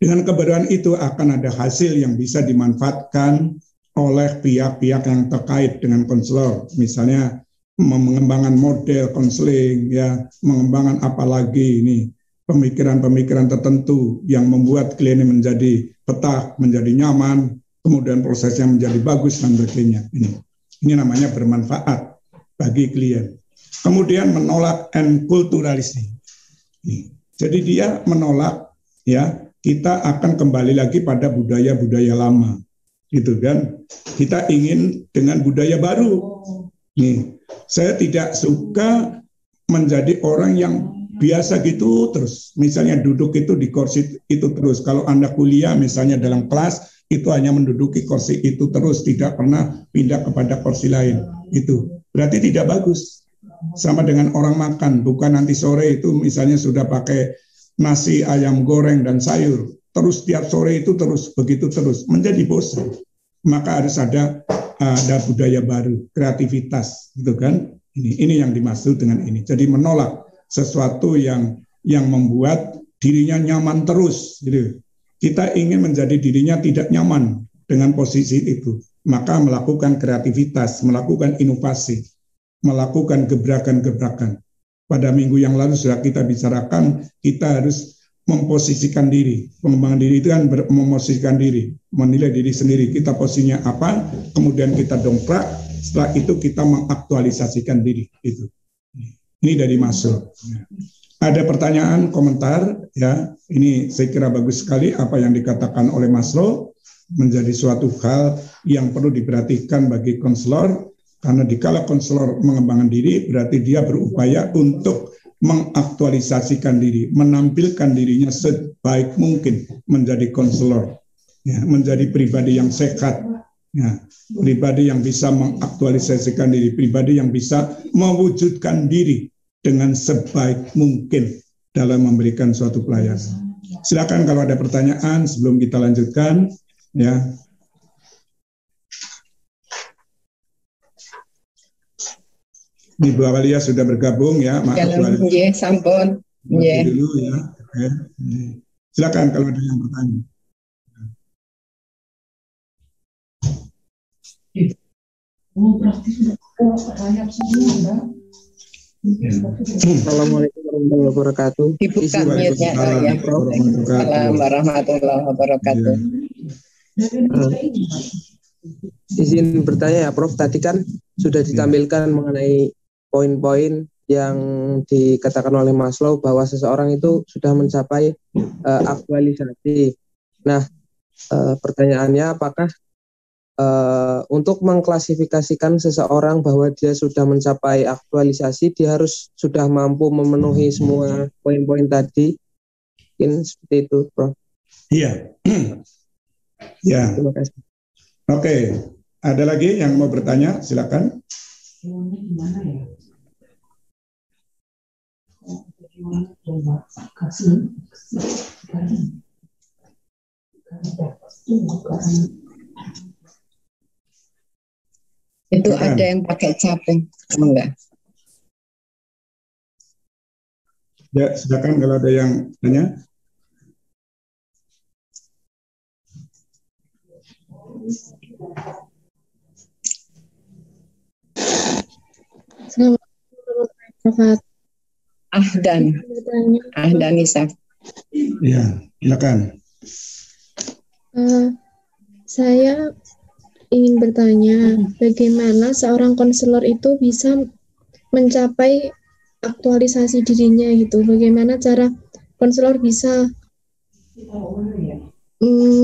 S1: Dengan kebaruan itu akan ada hasil yang bisa dimanfaatkan oleh pihak-pihak yang terkait dengan konselor. Misalnya mengembangkan model konseling, ya, mengembangkan apalagi ini pemikiran-pemikiran tertentu yang membuat klien menjadi betah, menjadi nyaman, kemudian prosesnya menjadi bagus dan sebagainya. Ini namanya bermanfaat bagi klien. Kemudian menolak enkulturalisme. Jadi dia menolak, ya, kita akan kembali lagi pada budaya-budaya lama, gitu kan? Kita ingin dengan budaya baru. Nih, saya tidak suka menjadi orang yang biasa gitu terus. Misalnya duduk itu di kursi itu terus. Kalau Anda kuliah misalnya dalam kelas, itu hanya menduduki kursi itu terus, tidak pernah pindah kepada kursi lain. Itu berarti tidak bagus. Sama dengan orang makan, bukan nanti sore itu misalnya sudah pakai nasi, ayam goreng, dan sayur. Terus tiap sore itu terus, begitu terus. Menjadi bosan. Maka harus ada budaya baru, kreativitas, gitu kan? Ini yang dimaksud dengan ini. Jadi menolak sesuatu yang membuat dirinya nyaman terus, gitu. Kita ingin menjadi dirinya tidak nyaman dengan posisi itu. Maka melakukan kreativitas, melakukan inovasi, melakukan gebrakan-gebrakan. Pada minggu yang lalu sudah kita bicarakan, kita harus memposisikan diri. Pengembangan diri itu kan memposisikan diri, menilai diri sendiri. Kita posisinya apa, kemudian kita dongkrak, setelah itu kita mengaktualisasikan diri. Itu. Ini dari Maslow. Ada pertanyaan, komentar, ya. Ini saya kira bagus sekali apa yang dikatakan oleh Maslow, menjadi suatu hal yang perlu diperhatikan bagi konselor. Karena dikala konselor mengembangkan diri, berarti dia berupaya untuk mengaktualisasikan diri, menampilkan dirinya sebaik mungkin menjadi konselor, ya, menjadi pribadi yang sehat, ya, pribadi yang bisa mengaktualisasikan diri, pribadi yang bisa mewujudkan diri dengan sebaik mungkin dalam memberikan suatu pelayanan. Silakan kalau ada pertanyaan sebelum kita lanjutkan, ya. Ibu Awalia sudah bergabung, ya.
S2: Nggih, sampun. Nggih.
S1: Dulu, ya. Oke. Silakan kalau ada yang bertanya.
S3: Assalamualaikum warahmatullahi wabarakatuh.
S2: Dibuka mute-nya, ya, Prof. Assalamualaikum warahmatullahi wabarakatuh.
S3: Izin bertanya ya, Prof. Tadi kan sudah ditampilkan mengenai poin-poin yang dikatakan oleh Maslow bahwa seseorang itu sudah mencapai aktualisasi. Nah, pertanyaannya apakah untuk mengklasifikasikan seseorang bahwa dia sudah mencapai aktualisasi, dia harus sudah mampu memenuhi semua poin-poin tadi? Mungkin seperti itu, Prof.
S1: Iya. Ya.
S3: Terima kasih.
S1: Oke. Ada lagi yang mau bertanya? Silakan.
S2: Itu ada yang pakai caping, enggak?
S1: Ya, silakan kalau ada yang tanya.
S2: Ahdan Isa.
S1: Ya, silakan.
S4: Saya ingin bertanya, bagaimana seorang konselor itu bisa mencapai aktualisasi dirinya gitu? Bagaimana cara konselor bisa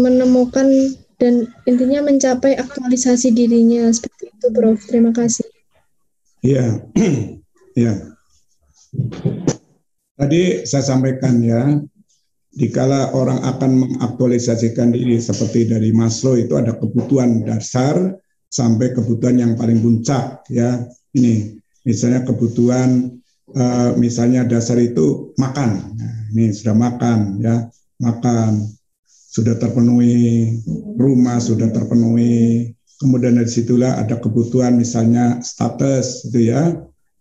S4: menemukan dan intinya mencapai aktualisasi dirinya seperti itu, Prof. Terima kasih.
S1: Iya, ya. Tadi saya sampaikan, ya, dikala orang akan mengaktualisasikan diri seperti dari Maslow itu ada kebutuhan dasar sampai kebutuhan yang paling puncak, ya. Ini misalnya kebutuhan misalnya dasar itu makan. Nah, ini sudah makan ya, makan sudah terpenuhi, rumah sudah terpenuhi, kemudian dari situlah ada kebutuhan misalnya status itu ya,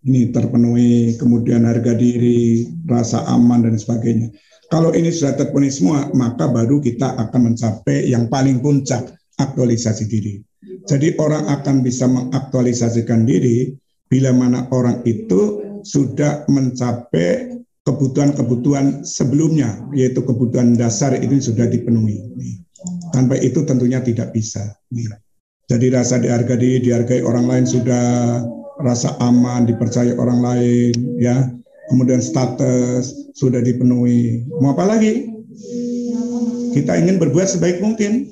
S1: ini terpenuhi, kemudian harga diri, rasa aman dan sebagainya. Kalau ini sudah terpenuhi semua, maka baru kita akan mencapai yang paling puncak, aktualisasi diri. Jadi orang akan bisa mengaktualisasikan diri bila mana orang itu sudah mencapai kebutuhan-kebutuhan sebelumnya, yaitu kebutuhan dasar itu sudah dipenuhi. Tanpa itu tentunya tidak bisa. Jadi rasa dihargai orang lain sudah, rasa aman, dipercaya orang lain, ya. Kemudian status sudah dipenuhi. Mau apa lagi? Kita ingin berbuat sebaik mungkin.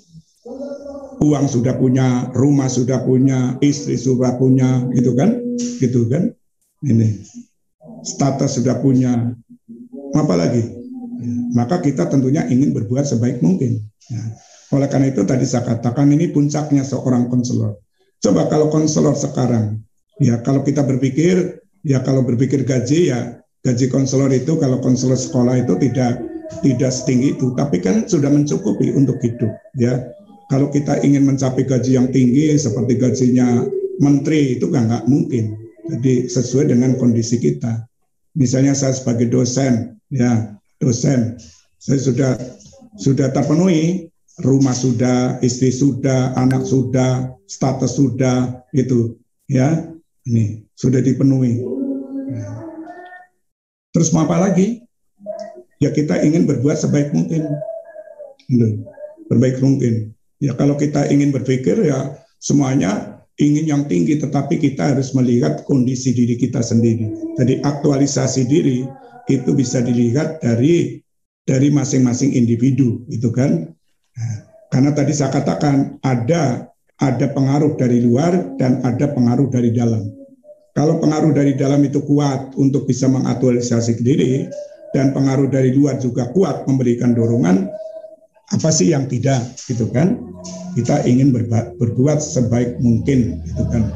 S1: Uang sudah punya, rumah sudah punya, istri sudah punya, gitu kan? Ini status sudah punya. Apa lagi? Maka kita tentunya ingin berbuat sebaik mungkin. Ya. Oleh karena itu tadi saya katakan ini puncaknya seorang konselor. Coba kalau konselor sekarang, ya kalau kita berpikir, ya kalau berpikir gaji, ya gaji konselor itu kalau konselor sekolah itu tidak setinggi itu, tapi kan sudah mencukupi untuk hidup. Ya, kalau kita ingin mencapai gaji yang tinggi seperti gajinya menteri itu nggak mungkin. Jadi sesuai dengan kondisi kita. Misalnya saya sebagai dosen, ya dosen, saya sudah terpenuhi, rumah sudah, istri sudah, anak sudah, status sudah, itu, ya, ini sudah dipenuhi. Ya. Terus mau apa lagi? Ya kita ingin berbuat sebaik mungkin, berbaik mungkin. Ya kalau kita ingin berpikir ya semuanya ingin yang tinggi, tetapi kita harus melihat kondisi diri kita sendiri. Jadi aktualisasi diri itu bisa dilihat dari masing-masing individu, itu kan. Nah, karena tadi saya katakan ada pengaruh dari luar dan ada pengaruh dari dalam. Kalau pengaruh dari dalam itu kuat untuk bisa mengaktualisasi diri dan pengaruh dari luar juga kuat memberikan dorongan, apa sih yang tidak, gitu kan? Kita ingin berbuat sebaik mungkin, gitu kan?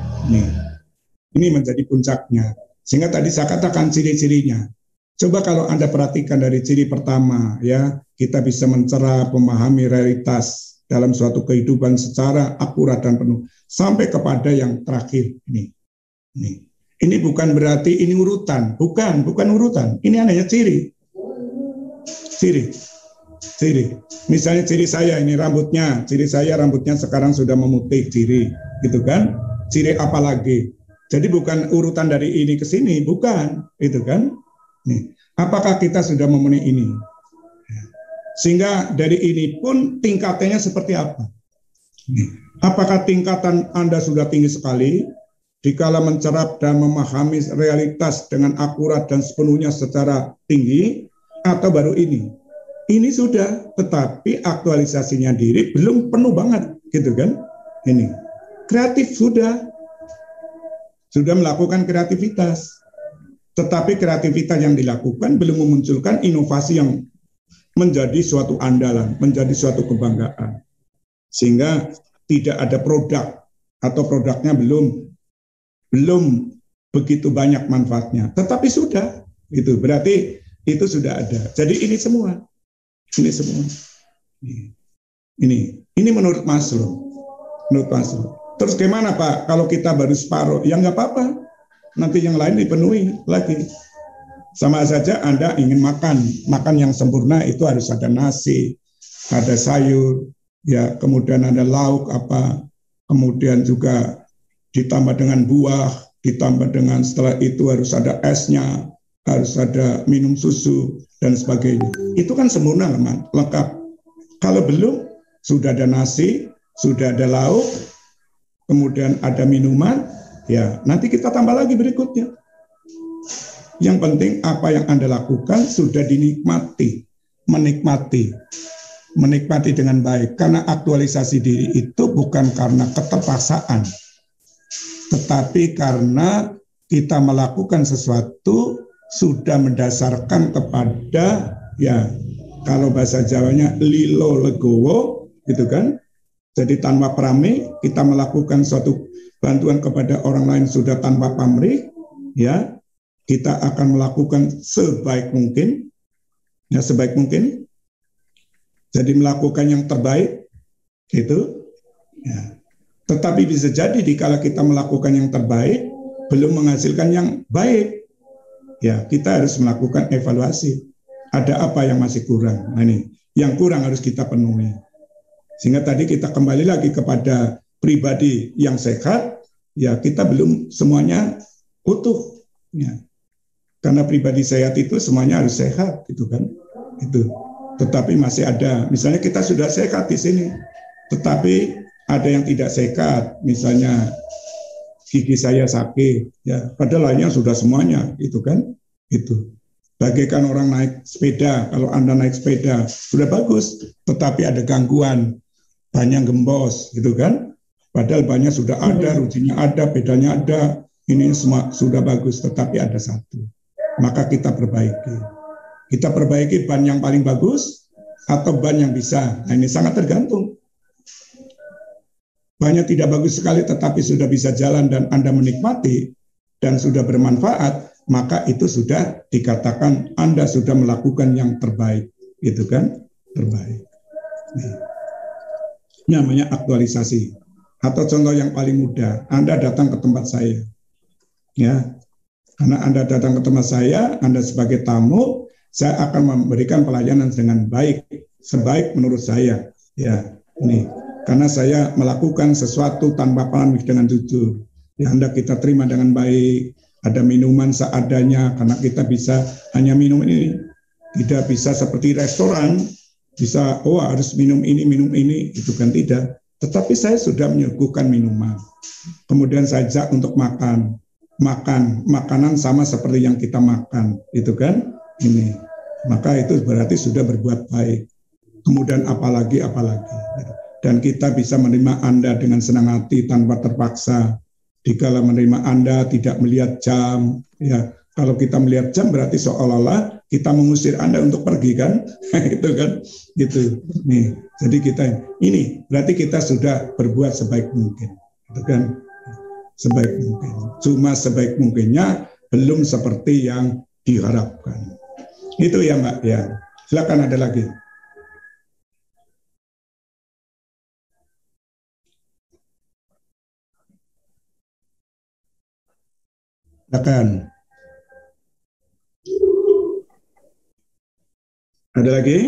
S1: Ini menjadi puncaknya. Sehingga tadi saya katakan ciri-cirinya. Coba kalau Anda perhatikan dari ciri pertama, ya kita bisa mencerah, memahami realitas dalam suatu kehidupan secara akurat dan penuh, sampai kepada yang terakhir ini. Ini bukan berarti ini urutan, bukan urutan. Ini hanya ciri. Misalnya ciri saya ini rambutnya, rambutnya sekarang sudah memutih ciri, gitu kan? Ciri apa lagi? Jadi bukan urutan dari ini ke sini, bukan, itu kan? Nih, apakah kita sudah memenuhi ini? Sehingga dari ini pun tingkatannya seperti apa? Apakah tingkatan Anda sudah tinggi sekali? Dikala mencerap dan memahami realitas dengan akurat dan sepenuhnya secara tinggi, atau baru ini? Ini sudah, tetapi aktualisasinya diri belum penuh banget, gitu kan? Ini kreatif sudah melakukan kreativitas, tetapi kreativitas yang dilakukan belum memunculkan inovasi yang menjadi suatu andalan, menjadi suatu kebanggaan, sehingga tidak ada produk atau produknya belum begitu banyak manfaatnya, tetapi sudah, itu berarti itu sudah ada. Jadi ini semua. Ini menurut Maslow. Terus gimana Pak? Kalau kita baru separuh, ya nggak apa-apa. Nanti yang lain dipenuhi lagi. Sama saja Anda ingin makan yang sempurna itu harus ada nasi, ada sayur, ya kemudian ada lauk apa, kemudian juga ditambah dengan buah, ditambah dengan setelah itu harus ada esnya, harus ada minum susu dan sebagainya. Itu kan sempurna lengkap. Kalau belum, sudah ada nasi, sudah ada lauk, kemudian ada minuman, ya nanti kita tambah lagi berikutnya. Yang penting apa yang Anda lakukan sudah dinikmati, menikmati dengan baik. Karena aktualisasi diri itu bukan karena keterpaksaan, tetapi karena kita melakukan sesuatu sudah mendasarkan kepada, ya kalau bahasa Jawanya lilo legowo, gitu kan. Jadi tanpa pamrih kita melakukan suatu bantuan kepada orang lain sudah tanpa pamrih, ya kita akan melakukan sebaik mungkin, ya sebaik mungkin. Jadi melakukan yang terbaik, gitu. Ya. Tetapi bisa jadi dikala kita melakukan yang terbaik, belum menghasilkan yang baik, ya kita harus melakukan evaluasi. Ada apa yang masih kurang? Nah ini, yang kurang harus kita penuhi. Sehingga tadi kita kembali lagi kepada pribadi yang sehat, ya kita belum semuanya utuh. Ya. Karena pribadi sehat itu semuanya harus sehat, gitu kan? Itu. Tetapi masih ada, misalnya kita sudah sehat di sini, tetapi ada yang tidak sehat, misalnya gigi saya sakit, ya padahal lainnya sudah semuanya, itu kan? Itu. Bagaikan orang naik sepeda, kalau Anda naik sepeda sudah bagus, tetapi ada gangguan, banyak gembos, gitu kan? Padahal banyak sudah ada, rujinya ada, pedalnya ada, ini semua sudah bagus, tetapi ada satu. Maka kita perbaiki. Kita perbaiki ban yang paling bagus atau ban yang bisa. Nah ini sangat tergantung. Bannya tidak bagus sekali tetapi sudah bisa jalan dan Anda menikmati dan sudah bermanfaat, maka itu sudah dikatakan Anda sudah melakukan yang terbaik. Itu kan? Terbaik. Nah, namanya aktualisasi. Atau contoh yang paling mudah, Anda datang ke tempat saya. Ya. Karena Anda datang ke tempat saya, Anda sebagai tamu, saya akan memberikan pelayanan dengan baik, sebaik menurut saya. Ya, ini karena saya melakukan sesuatu tanpa pamrih dengan jujur. Ya, Anda kita terima dengan baik. Ada minuman seadanya, karena kita bisa hanya minum ini. Tidak bisa seperti restoran, bisa harus minum ini, itu kan tidak. Tetapi saya sudah menyuguhkan minuman. Kemudian saya ajak untuk makan makanan sama seperti yang kita makan, itu kan? Ini, maka itu berarti sudah berbuat baik. Kemudian apalagi, dan kita bisa menerima Anda dengan senang hati tanpa terpaksa. Dikala menerima Anda tidak melihat jam, ya. Kalau kita melihat jam berarti seolah-olah kita mengusir Anda untuk pergi kan, itu kan, gitu. Nih, jadi kita ini berarti kita sudah berbuat sebaik mungkin, itu kan, sebaik mungkin. Cuma sebaik mungkinnya belum seperti yang diharapkan. Itu ya Mbak, ya. Silakan ada lagi. Silakan. Ada lagi?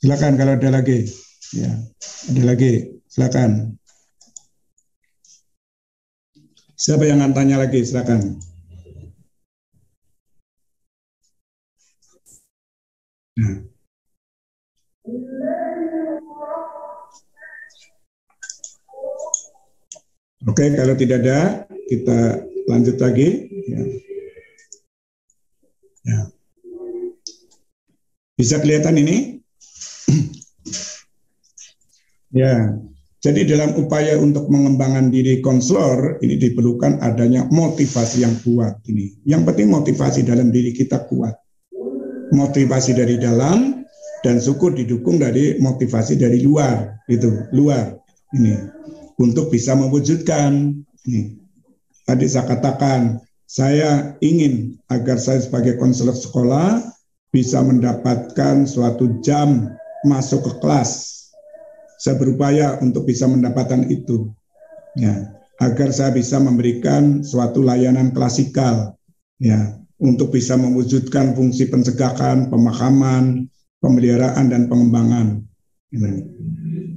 S1: Silakan kalau ada lagi. Ya, ada lagi. Silakan. Siapa yang akan tanya lagi? Silakan. Nah. Oke, kalau tidak ada, kita lanjut lagi. Ya. Ya. Bisa kelihatan ini? Ya. Jadi dalam upaya untuk mengembangkan diri konselor, ini diperlukan adanya motivasi yang kuat. Ini. Yang penting motivasi dalam diri kita kuat. Motivasi dari dalam dan syukur didukung dari motivasi dari luar, gitu, luar. Ini untuk bisa mewujudkan. Nih, tadi saya katakan, saya ingin agar saya sebagai konselor sekolah bisa mendapatkan suatu jam masuk ke kelas. Saya berupaya untuk bisa mendapatkan itu, ya, agar saya bisa memberikan suatu layanan klasikal, ya, untuk bisa mewujudkan fungsi pencegahan, pemahaman, pemeliharaan dan pengembangan.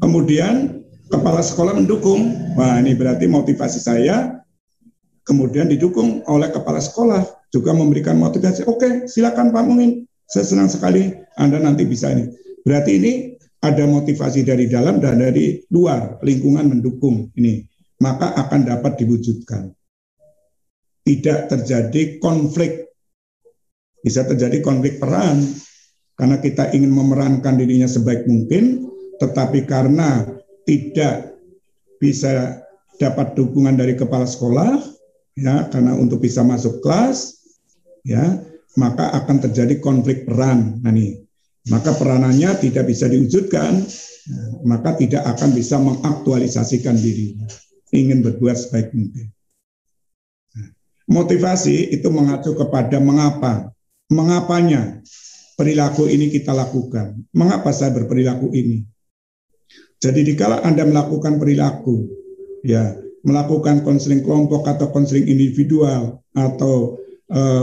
S1: Kemudian kepala sekolah mendukung. Wah, ini berarti motivasi saya kemudian didukung oleh kepala sekolah juga memberikan motivasi. Oke, silakan Pak Mumin. Saya senang sekali Anda nanti bisa ini. Berarti ini ada motivasi dari dalam dan dari luar, lingkungan mendukung ini. Maka akan dapat diwujudkan. Tidak terjadi konflik. Bisa terjadi konflik peran karena kita ingin memerankan dirinya sebaik mungkin, tetapi karena tidak bisa dapat dukungan dari kepala sekolah, ya, karena untuk bisa masuk kelas, ya, maka akan terjadi konflik peran. Nah, nih. maka peranannya tidak bisa diwujudkan, maka tidak akan bisa mengaktualisasikan dirinya, ingin berbuat sebaik mungkin. Motivasi itu mengacu kepada mengapa, mengapanya perilaku ini kita lakukan, mengapa saya berperilaku ini. Jadi dikala Anda melakukan perilaku, ya melakukan konseling kelompok atau konseling individual atau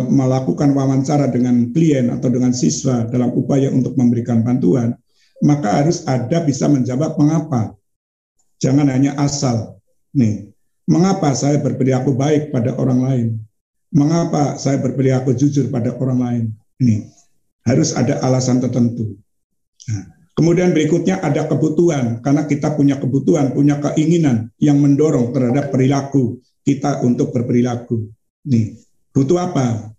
S1: melakukan wawancara dengan klien atau dengan siswa dalam upaya untuk memberikan bantuan, maka harus ada bisa menjawab mengapa. Jangan hanya asal. Nih, mengapa saya berperilaku baik pada orang lain? Mengapa saya berperilaku jujur pada orang lain? Ini harus ada alasan tertentu. Nah, kemudian berikutnya ada kebutuhan, karena kita punya kebutuhan, punya keinginan yang mendorong terhadap perilaku kita untuk berperilaku. Nih, butuh apa?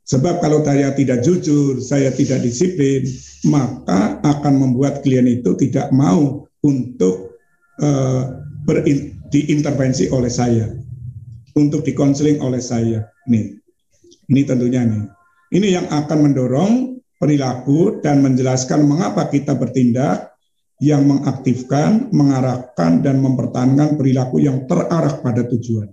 S1: Sebab kalau saya tidak jujur, saya tidak disiplin, maka akan membuat klien itu tidak mau untuk diintervensi oleh saya, untuk dikonseling oleh saya. Nih, ini tentunya nih. Ini yang akan mendorong perilaku dan menjelaskan mengapa kita bertindak yang mengaktifkan, mengarahkan, dan mempertahankan perilaku yang terarah pada tujuan.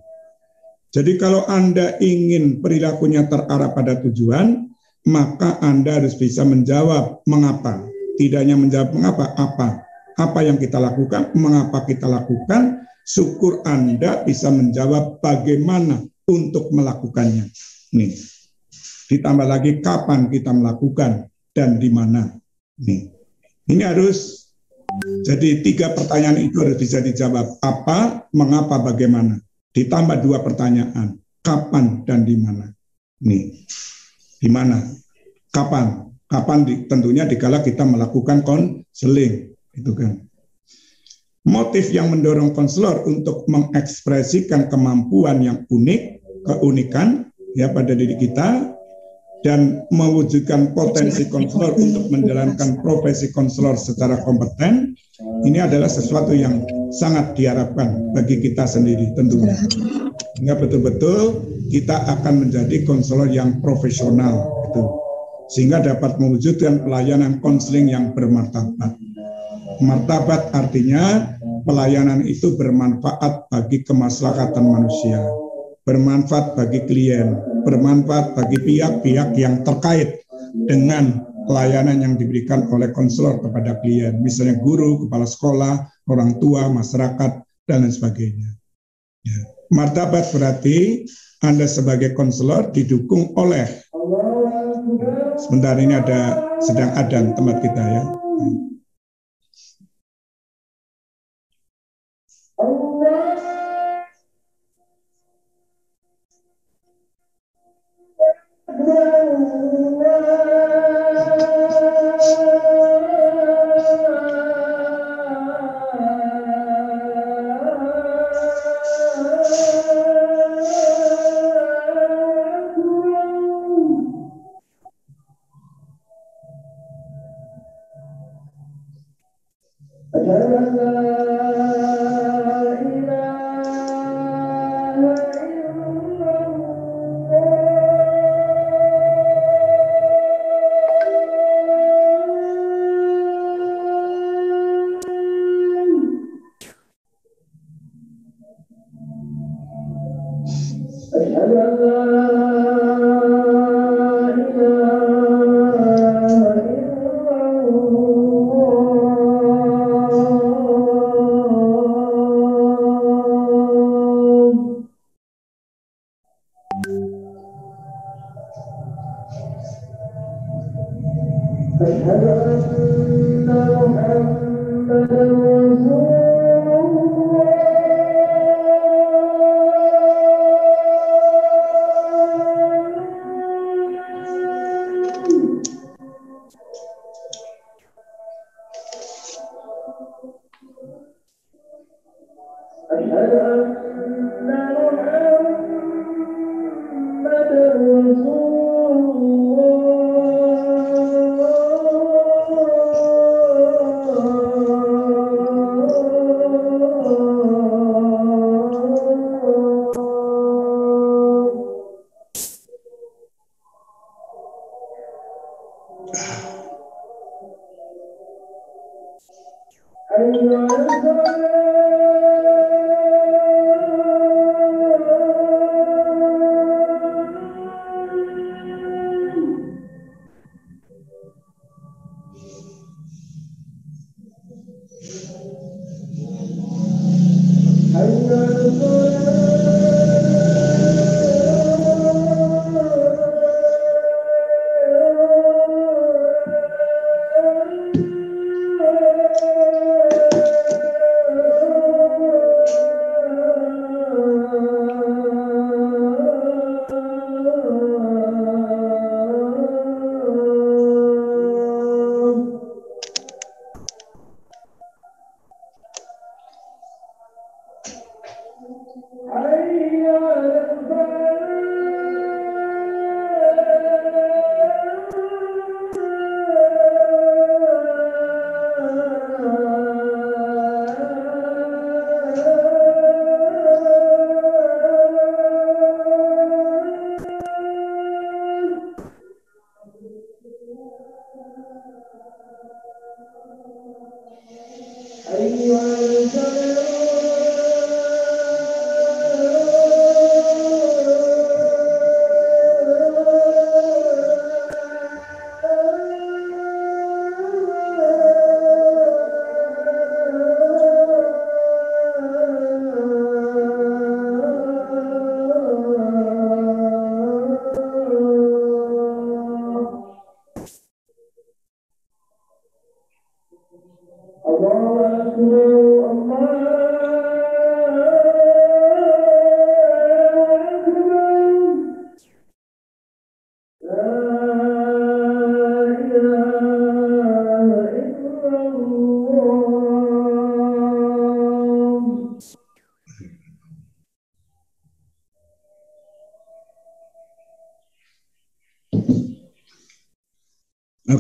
S1: Jadi kalau Anda ingin perilakunya terarah pada tujuan, maka Anda harus bisa menjawab mengapa. Tidak hanya menjawab mengapa, apa yang kita lakukan, mengapa kita lakukan, syukur Anda bisa menjawab bagaimana untuk melakukannya. Nih, ditambah lagi kapan kita melakukan dan di mana. Nih, ini harus jadi 3 pertanyaan itu harus bisa dijawab. Apa, mengapa, bagaimana. Ditambah 2 pertanyaan, kapan dan di mana. Nih, di mana, kapan, tentunya dikala kita melakukan konseling, itu kan. Motif yang mendorong konselor untuk mengekspresikan kemampuan yang unik, keunikan ya pada diri kita, dan mewujudkan potensi konselor untuk menjalankan profesi konselor secara kompeten, ini adalah sesuatu yang sangat diharapkan bagi kita sendiri tentunya. Sehingga betul-betul kita akan menjadi konselor yang profesional, gitu. Sehingga dapat mewujudkan pelayanan konseling yang bermartabat. Martabat artinya pelayanan itu bermanfaat bagi kemaslahatan manusia, bermanfaat bagi klien, bermanfaat bagi pihak-pihak yang terkait dengan pelayanan yang diberikan oleh konselor kepada klien, misalnya guru, kepala sekolah, orang tua, masyarakat, dan lain sebagainya. Ya. Martabat berarti Anda sebagai konselor didukung oleh, sebentar ini sedang adzan tempat kita ya.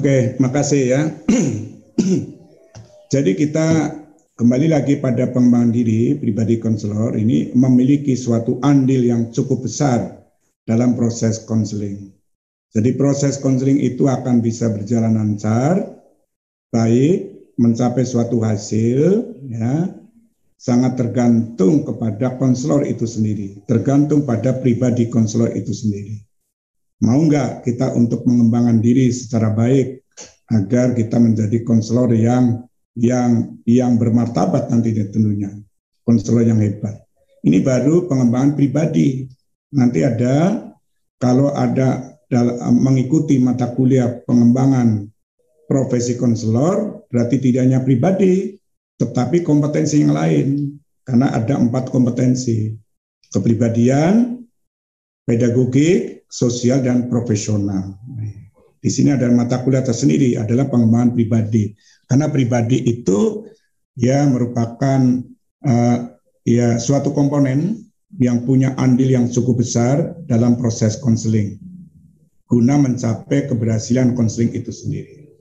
S1: Oke, makasih ya. Jadi kita kembali lagi pada pengembangan diri pribadi konselor ini memiliki suatu andil yang cukup besar dalam proses konseling. Jadi proses konseling itu akan bisa berjalan lancar, baik, mencapai suatu hasil, ya, sangat tergantung kepada konselor itu sendiri, tergantung pada pribadi konselor itu sendiri. Mau nggak kita untuk mengembangkan diri secara baik agar kita menjadi konselor yang bermartabat nantinya tentunya, konselor yang hebat. Ini baru pengembangan pribadi. Nanti ada, kalau ada mengikuti mata kuliah pengembangan profesi konselor, berarti tidak hanya pribadi, tetapi kompetensi yang lain. Karena ada 4 kompetensi: kepribadian, pedagogik, sosial, dan profesional. Di sini ada mata kuliah tersendiri adalah pengembangan pribadi. Karena pribadi itu ya merupakan ya suatu komponen yang punya andil yang cukup besar dalam proses konseling guna mencapai keberhasilan konseling itu sendiri.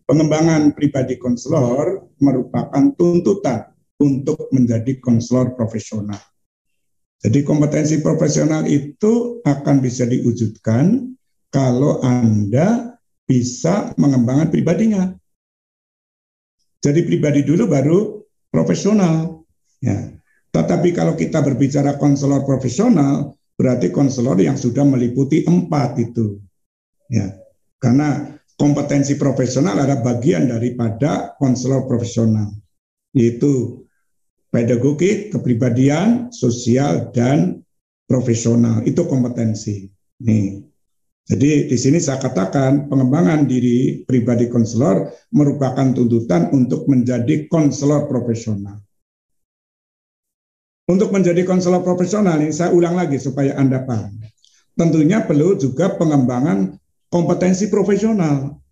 S1: Pengembangan pribadi konselor merupakan tuntutan untuk menjadi konselor profesional. Jadi kompetensi profesional itu akan bisa diwujudkan kalau Anda bisa mengembangkan pribadinya. Jadi pribadi dulu baru profesional. Ya. Tetapi kalau kita berbicara konselor profesional, berarti konselor yang sudah meliputi 4 itu. Ya. Karena kompetensi profesional adalah bagian daripada konselor profesional, yaitu pedagogik, kepribadian, sosial, dan profesional. Itu kompetensi. Nih. Jadi di sini saya katakan pengembangan diri pribadi konselor merupakan tuntutan untuk menjadi konselor profesional. Untuk menjadi konselor profesional ini saya ulang lagi supaya Anda paham. Tentunya perlu juga pengembangan kompetensi profesional.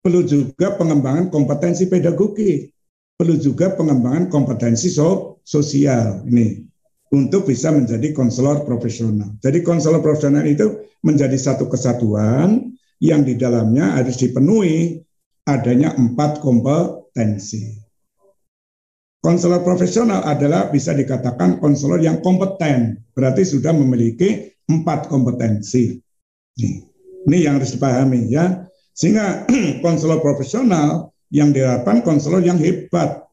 S1: Perlu juga pengembangan kompetensi pedagogik. Perlu juga pengembangan kompetensi sosial ini untuk bisa menjadi konselor profesional. Jadi konselor profesional itu menjadi satu kesatuan yang di dalamnya harus dipenuhi adanya 4 kompetensi. Konselor profesional adalah bisa dikatakan konselor yang kompeten, berarti sudah memiliki 4 kompetensi. Ini yang harus dipahami ya. Sehingga konselor profesional yang diharapkan konselor yang hebat,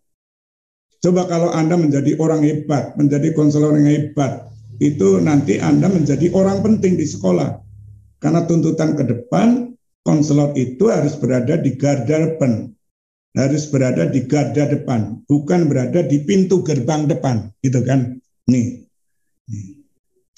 S1: Coba kalau Anda menjadi orang hebat, menjadi konselor yang hebat, itu nanti Anda menjadi orang penting di sekolah. Karena tuntutan ke depan, konselor itu harus berada di garda depan. Harus berada di garda depan, bukan berada di pintu gerbang depan, gitu kan? Nih.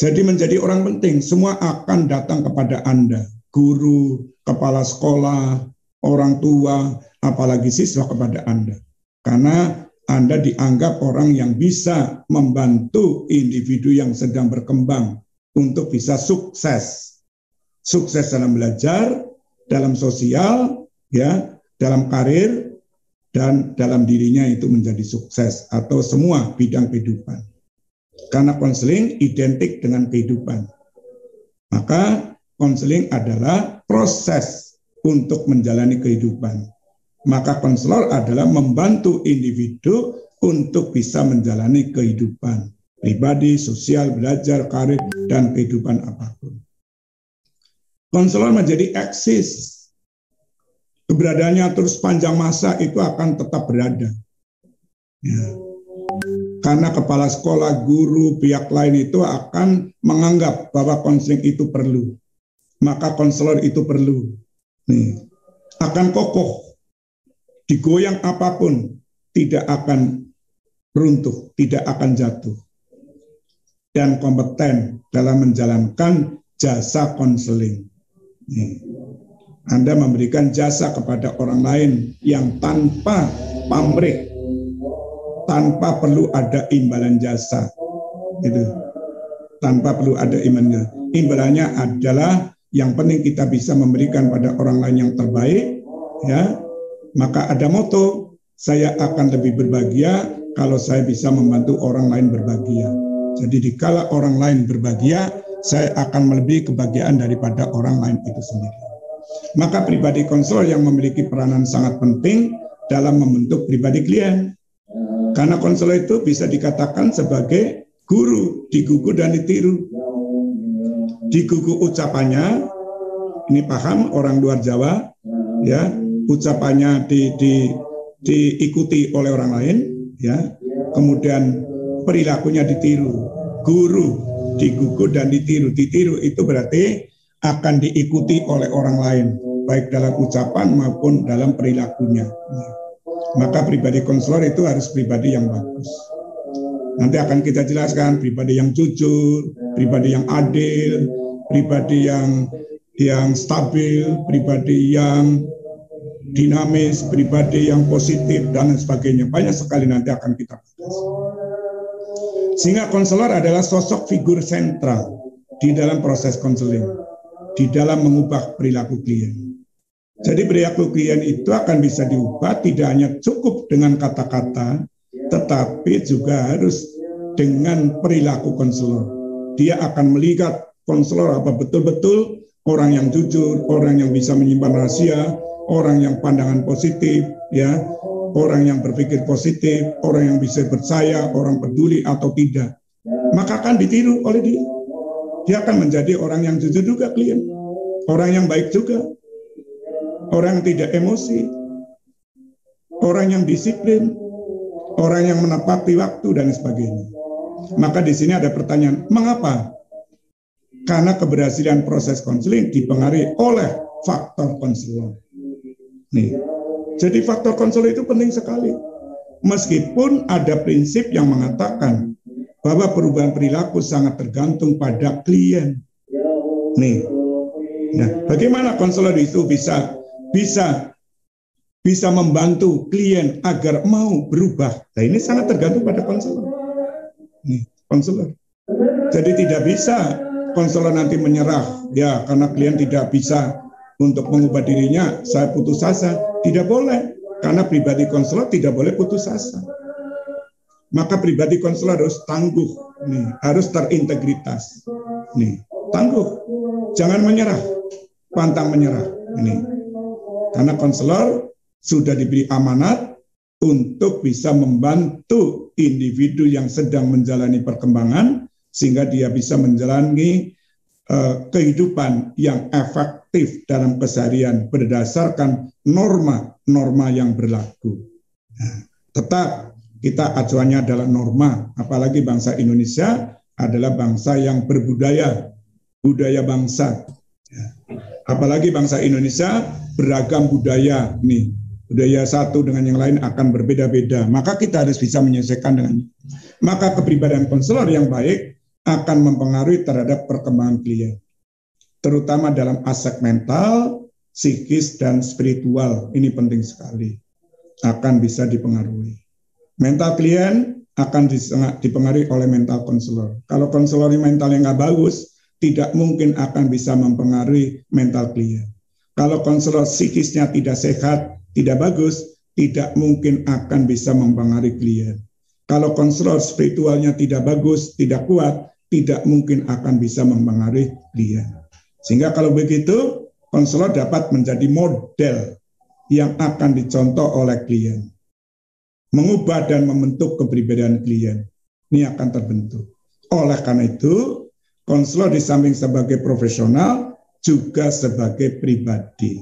S1: Jadi menjadi orang penting, semua akan datang kepada Anda. Guru, kepala sekolah, orang tua, apalagi siswa kepada Anda. Karena Anda dianggap orang yang bisa membantu individu yang sedang berkembang untuk bisa sukses. Sukses dalam belajar, dalam sosial, ya, dalam karir, dan dalam dirinya itu menjadi sukses atau semua bidang kehidupan. Karena konseling identik dengan kehidupan. Maka konseling adalah proses untuk menjalani kehidupan. Maka konselor adalah membantu individu untuk bisa menjalani kehidupan pribadi, sosial, belajar, karir, dan kehidupan apapun. Konselor menjadi eksis. Keberadaannya terus panjang masa itu akan tetap berada. Ya. Karena kepala sekolah, guru, pihak lain itu akan menganggap bahwa konseling itu perlu. Maka konselor itu perlu. Nih, akan kokoh. Digoyang apapun, tidak akan runtuh, tidak akan jatuh. Dan kompeten dalam menjalankan jasa konseling. Anda memberikan jasa kepada orang lain yang tanpa pamrih, tanpa perlu ada imbalan jasa. Gitu. Tanpa perlu ada imbalannya. Imbalannya adalah yang penting kita bisa memberikan pada orang lain yang terbaik, ya. Maka ada moto, saya akan lebih berbahagia kalau saya bisa membantu orang lain berbahagia. Jadi dikala orang lain berbahagia, saya akan melebihi kebahagiaan daripada orang lain itu sendiri. Maka pribadi konselor yang memiliki peranan sangat penting dalam membentuk pribadi klien. Karena konselor itu bisa dikatakan sebagai guru, digugu dan ditiru. Digugu ucapannya, ini paham orang luar Jawa, ya. Ucapannya diikuti oleh orang lain, ya. Kemudian perilakunya ditiru. Guru digugu dan ditiru. Ditiru itu berarti akan diikuti oleh orang lain, baik dalam ucapan maupun dalam perilakunya. Maka pribadi konselor itu harus pribadi yang bagus. Nanti akan kita jelaskan pribadi yang jujur, pribadi yang adil, pribadi yang stabil, pribadi yang dinamis, pribadi yang positif, dan sebagainya. Banyak sekali nanti akan kita bahas. Sehingga konselor adalah sosok figur sentral di dalam proses konseling, di dalam mengubah perilaku klien. Jadi perilaku klien itu akan bisa diubah tidak hanya cukup dengan kata-kata, tetapi juga harus dengan perilaku konselor. Dia akan melihat konselor apa betul-betul orang yang jujur, orang yang bisa menyimpan rahasia, orang yang pandangan positif, ya, orang yang berpikir positif, orang yang bisa percaya, orang peduli atau tidak. Maka akan ditiru oleh dia. Dia akan menjadi orang yang jujur juga klien, orang yang baik juga, orang yang tidak emosi, orang yang disiplin, orang yang menepati waktu dan sebagainya. Maka di sini ada pertanyaan, mengapa? Karena keberhasilan proses konseling dipengaruhi oleh faktor konselor. Nih, jadi faktor konselor itu penting sekali. Meskipun ada prinsip yang mengatakan bahwa perubahan perilaku sangat tergantung pada klien. Nih, nah, bagaimana konselor itu bisa membantu klien agar mau berubah? Nah, ini sangat tergantung pada konselor. Nih, konselor. Jadi tidak bisa konselor nanti menyerah, ya karena klien tidak bisa untuk mengubah dirinya, saya putus asa. Tidak boleh, karena pribadi konselor tidak boleh putus asa. Maka pribadi konselor harus tangguh, nih, harus terintegritas, nih, tangguh, jangan menyerah, pantang menyerah, ini. Karena konselor sudah diberi amanat untuk bisa membantu individu yang sedang menjalani perkembangan sehingga dia bisa menjalani kehidupan yang efektif dalam keseharian berdasarkan norma-norma yang berlaku. Nah, tetap kita acuannya adalah norma, apalagi bangsa Indonesia adalah bangsa yang berbudaya, budaya bangsa. Apalagi bangsa Indonesia beragam budaya nih. Budaya satu dengan yang lain akan berbeda-beda. Maka kita harus bisa menyesuaikan dengan itu. Maka kepribadian konselor yang baik akan mempengaruhi terhadap perkembangan klien. Terutama dalam aspek mental, psikis, dan spiritual. Ini penting sekali. Akan bisa dipengaruhi. Mental klien akan dipengaruhi oleh mental konselor. Kalau konselornya mentalnya nggak bagus, tidak mungkin akan bisa mempengaruhi mental klien. Kalau konselor psikisnya tidak sehat, tidak bagus, tidak mungkin akan bisa mempengaruhi klien. Kalau konselor spiritualnya tidak bagus, tidak kuat, tidak mungkin akan bisa mempengaruhi klien. Sehingga kalau begitu, konselor dapat menjadi model yang akan dicontoh oleh klien. Mengubah dan membentuk kepribadian klien. Ini akan terbentuk. Oleh karena itu, konselor di samping sebagai profesional, juga sebagai pribadi.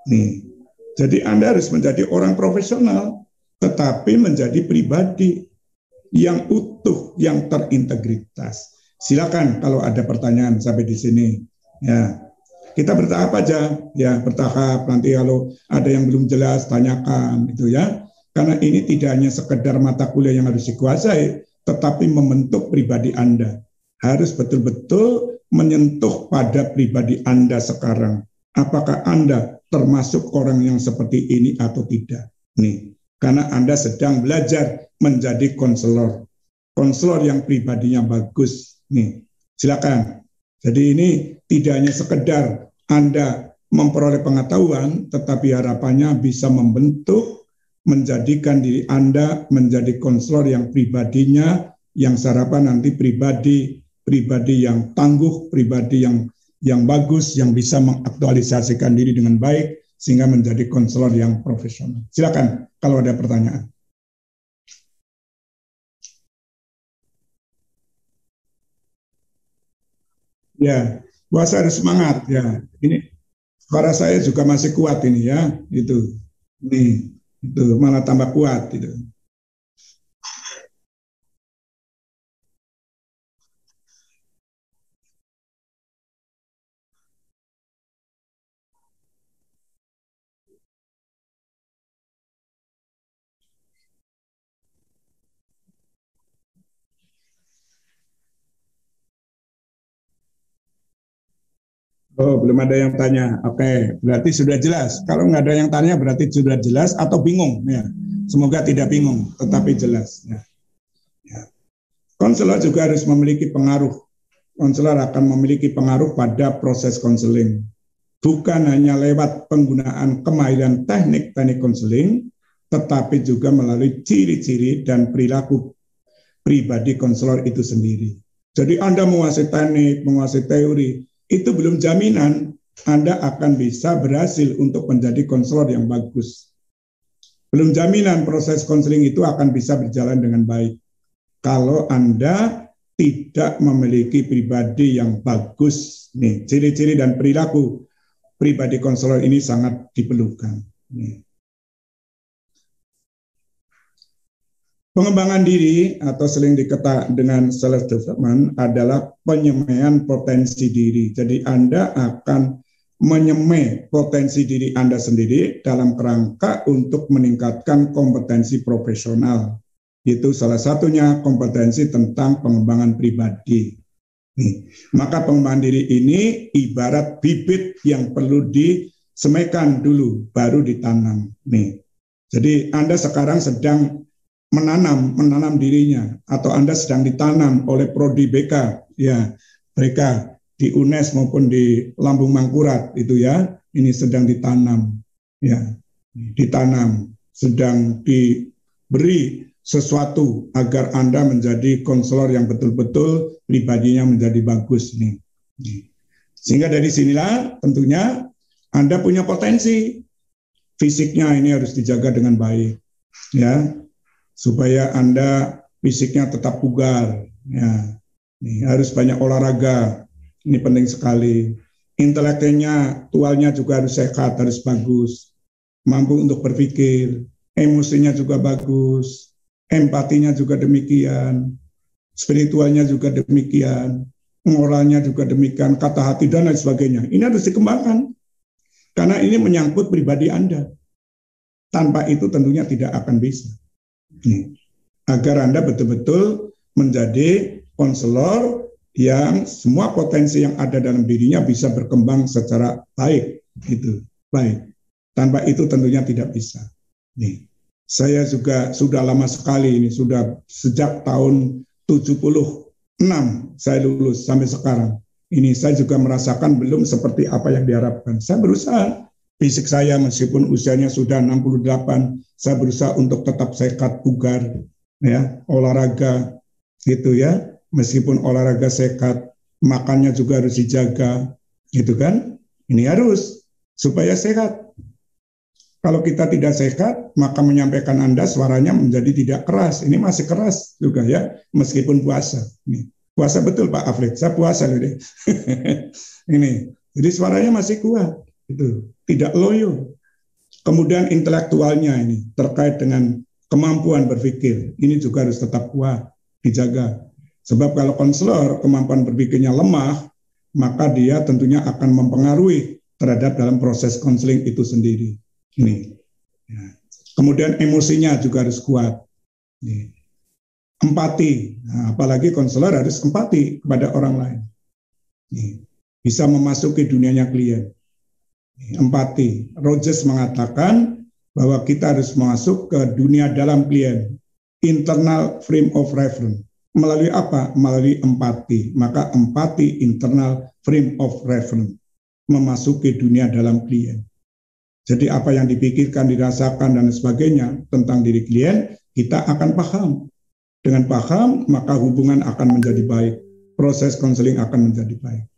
S1: Nih. Jadi Anda harus menjadi orang profesional, tetapi menjadi pribadi yang utuh, yang terintegritas. Silakan kalau ada pertanyaan sampai di sini. Ya, kita bertahap aja, ya bertahap. Nanti kalau ada yang belum jelas, tanyakan, gitu ya. Karena ini tidak hanya sekedar mata kuliah yang harus dikuasai, tetapi membentuk pribadi Anda. Harus betul-betul menyentuh pada pribadi Anda sekarang. Apakah Anda termasuk orang yang seperti ini atau tidak? Nih, karena Anda sedang belajar menjadi konselor. Konselor yang pribadinya bagus. Nih, silakan. Jadi ini tidak hanya sekedar Anda memperoleh pengetahuan, tetapi harapannya bisa membentuk, menjadikan diri Anda menjadi konselor yang pribadinya, yang harapan nanti pribadi yang tangguh, pribadi yang bagus, yang bisa mengaktualisasikan diri dengan baik, sehingga menjadi konselor yang profesional. Silakan kalau ada pertanyaan. Ya, puasa harus semangat ya. Ini suara saya juga masih kuat ini ya, itu. Nih, itu malah tambah kuat gitu. Oh, belum ada yang tanya. Oke, berarti sudah jelas. Kalau nggak ada yang tanya, berarti sudah jelas atau bingung. Ya. Semoga tidak bingung, tetapi jelas. Ya. Ya. Konselor juga harus memiliki pengaruh. Konselor akan memiliki pengaruh pada proses konseling. Bukan hanya lewat penggunaan kemahiran teknik-teknik konseling, tetapi juga melalui ciri-ciri dan perilaku pribadi konselor itu sendiri. Jadi Anda menguasai teknik, menguasai teori, itu belum jaminan Anda akan bisa berhasil untuk menjadi konselor yang bagus. Belum jaminan proses konseling itu akan bisa berjalan dengan baik. Kalau Anda tidak memiliki pribadi yang bagus, nih ciri-ciri dan perilaku pribadi konselor ini sangat diperlukan. Nih. Pengembangan diri atau sering dikatakan dengan self development adalah penyemaian potensi diri. Jadi Anda akan menyemai potensi diri Anda sendiri dalam kerangka untuk meningkatkan kompetensi profesional. Itu salah satunya kompetensi tentang pengembangan pribadi. Nih, maka pengembangan diri ini ibarat bibit yang perlu disemaikan dulu, baru ditanam. Nih, jadi Anda sekarang sedang menanam dirinya, atau Anda sedang ditanam oleh Prodi BK, ya, mereka di UNES maupun di Lambung Mangkurat itu ya, ini sedang ditanam, ya, ditanam, sedang diberi sesuatu agar Anda menjadi konselor yang betul-betul pribadinya menjadi bagus nih. Sehingga dari sinilah tentunya Anda punya potensi, fisiknya ini harus dijaga dengan baik, ya. Supaya Anda fisiknya tetap bugar, ya. Nih, harus banyak olahraga, ini penting sekali. Intelektualnya juga harus sehat, harus bagus, mampu untuk berpikir, emosinya juga bagus, empatinya juga demikian, spiritualnya juga demikian, moralnya juga demikian, kata hati dan lain sebagainya. Ini harus dikembangkan karena ini menyangkut pribadi Anda. Tanpa itu tentunya tidak akan bisa. Agar Anda betul-betul menjadi konselor yang semua potensi yang ada dalam dirinya bisa berkembang secara baik, gitu, baik. Tanpa itu tentunya tidak bisa. Nih, saya juga sudah lama sekali ini, sudah sejak tahun 76 saya lulus sampai sekarang. Ini saya juga merasakan belum seperti apa yang diharapkan. Saya berusaha, fisik saya meskipun usianya sudah 68, saya berusaha untuk tetap sehat, bugar, ya, olahraga, gitu ya. Meskipun olahraga sehat, makannya juga harus dijaga, gitu kan? Ini harus supaya sehat. Kalau kita tidak sehat, maka menyampaikan Anda suaranya menjadi tidak keras. Ini masih keras juga ya, meskipun puasa. Nih, puasa betul Pak Afrik, saya puasa loh deh. Ini, jadi suaranya masih kuat, itu tidak loyo. Kemudian intelektualnya ini terkait dengan kemampuan berpikir, ini juga harus tetap kuat, dijaga. Sebab kalau konselor kemampuan berpikirnya lemah, maka dia tentunya akan mempengaruhi terhadap dalam proses konseling itu sendiri. Ini. Ya. Kemudian emosinya juga harus kuat. Ini. Empati, nah, apalagi konselor harus empati kepada orang lain. Ini. Bisa memasuki dunianya klien. Ini. Empati. Rogers mengatakan bahwa kita harus masuk ke dunia dalam klien. Internal frame of reference. Melalui apa? Melalui empati. Maka empati internal frame of reference. Memasuki dunia dalam klien. Jadi apa yang dipikirkan, dirasakan, dan sebagainya tentang diri klien, kita akan paham. Dengan paham, maka hubungan akan menjadi baik. Proses konseling akan menjadi baik.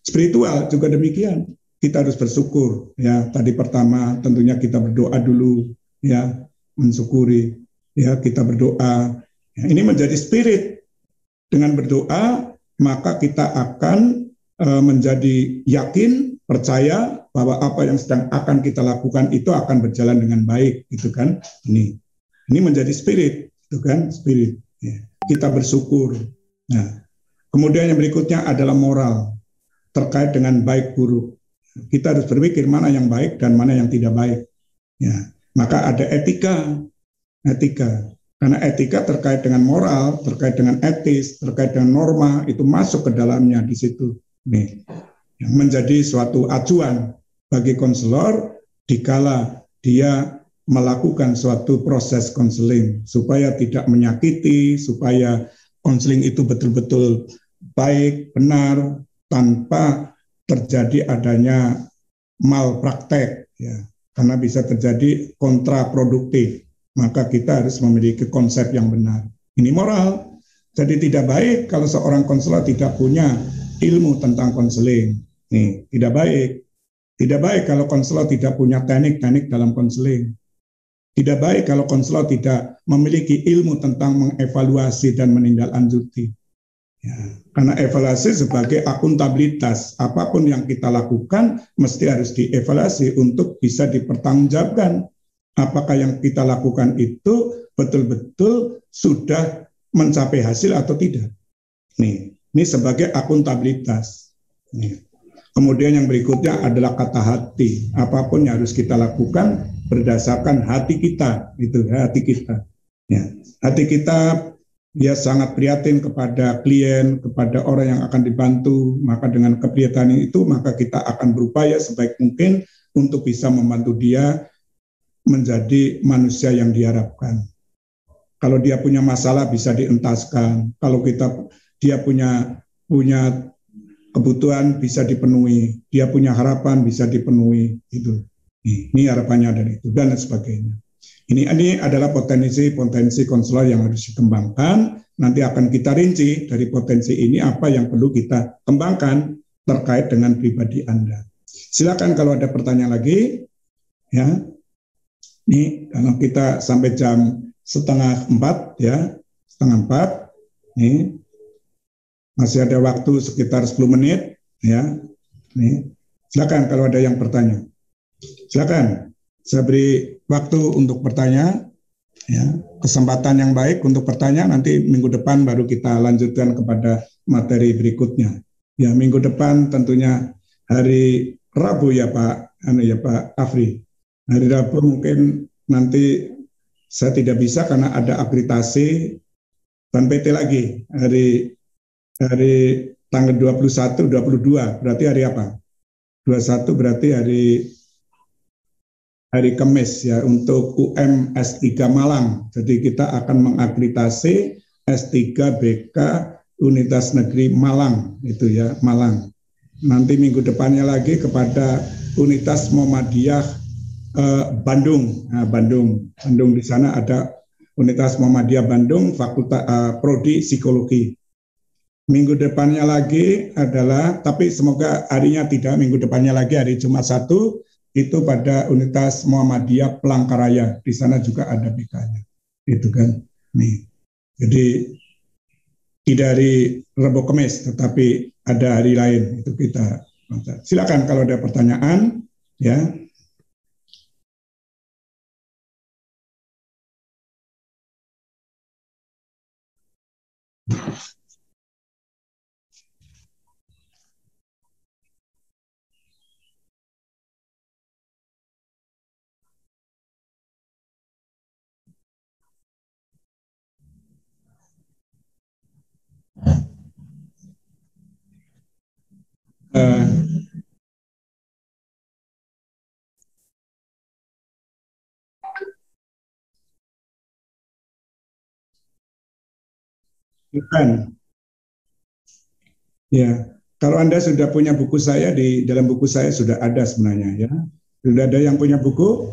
S1: Spiritual juga demikian. Kita harus bersyukur. Ya, tadi pertama tentunya kita berdoa dulu, ya, mensyukuri. Ya, kita berdoa. Ya, ini menjadi spirit. Dengan berdoa, maka kita akan menjadi yakin, percaya bahwa apa yang sedang akan kita lakukan itu akan berjalan dengan baik, gitu kan? Ini menjadi spirit, gitu kan? Spirit. Ya. Kita bersyukur. Nah, kemudian yang berikutnya adalah moral terkait dengan baik buruk. Kita harus berpikir mana yang baik dan mana yang tidak baik. Ya, maka ada etika. Karena etika terkait dengan moral, terkait dengan etis, terkait dengan norma, itu masuk ke dalamnya di situ. Nih, yang menjadi suatu acuan bagi konselor dikala dia melakukan suatu proses konseling supaya tidak menyakiti, supaya konseling itu betul-betul baik, benar, tanpa terjadi adanya malpraktek, ya, karena bisa terjadi kontraproduktif. Maka kita harus memiliki konsep yang benar. Ini moral. Jadi tidak baik kalau seorang konselor tidak punya ilmu tentang konseling. Nih, tidak baik. Tidak baik kalau konselor tidak punya teknik-teknik dalam konseling. Tidak baik kalau konselor tidak memiliki ilmu tentang mengevaluasi dan menindaklanjuti. Ya, karena evaluasi sebagai akuntabilitas. Apapun yang kita lakukan mesti harus dievaluasi untuk bisa dipertanggungjawabkan. Apakah yang kita lakukan itu betul-betul sudah mencapai hasil atau tidak. Nih. Ini sebagai akuntabilitas. Kemudian yang berikutnya adalah kata hati. Apapun yang harus kita lakukan berdasarkan hati kita, itu hati kita. Ya, hati kita dia sangat prihatin kepada klien, kepada orang yang akan dibantu. Maka dengan keprihatinan itu, maka kita akan berupaya sebaik mungkin untuk bisa membantu dia menjadi manusia yang diharapkan. Kalau dia punya masalah bisa dientaskan. Kalau dia punya kebutuhan bisa dipenuhi, dia punya harapan bisa dipenuhi, itu. Ini harapannya dari itu dan sebagainya. Ini adalah potensi konselor yang harus dikembangkan. Nanti akan kita rinci dari potensi ini apa yang perlu kita kembangkan terkait dengan pribadi Anda. Silakan kalau ada pertanyaan lagi, ya. Ini kalau kita sampai jam 3:30, ya, 3:30, nih. Masih ada waktu sekitar 10 menit, ya. Nih, silakan kalau ada yang bertanya. Silakan, saya beri waktu untuk bertanya. Ya, kesempatan yang baik untuk bertanya, nanti minggu depan baru kita lanjutkan kepada materi berikutnya. Ya, minggu depan tentunya hari Rabu ya Pak, Pak Afri. Hari Rabu mungkin nanti saya tidak bisa karena ada akreditasi dan PT lagi hari tanggal 21, 22, berarti hari apa? 21 berarti hari Kamis ya untuk UM S3 Malang. Jadi kita akan mengakreditasi S3 BK Universitas Negeri Malang itu ya, Malang. Nanti minggu depannya lagi kepada Universitas Muhammadiyah Bandung. Nah, Bandung di sana ada Universitas Muhammadiyah Bandung Fakultas Prodi Psikologi. Minggu depannya lagi adalah, tapi semoga harinya tidak, minggu depannya lagi hari Jumat 1 itu pada Universitas Muhammadiyah Pelangkaraya. Di sana juga ada BK-nya. Itu kan. Nih. Jadi tidak hari Rabu Kamis, tetapi ada hari lain itu kita. Silakan kalau ada pertanyaan, ya. Bukan. Ya, kalau Anda sudah punya buku saya, di dalam buku saya sudah ada sebenarnya ya. Sudah ada yang punya buku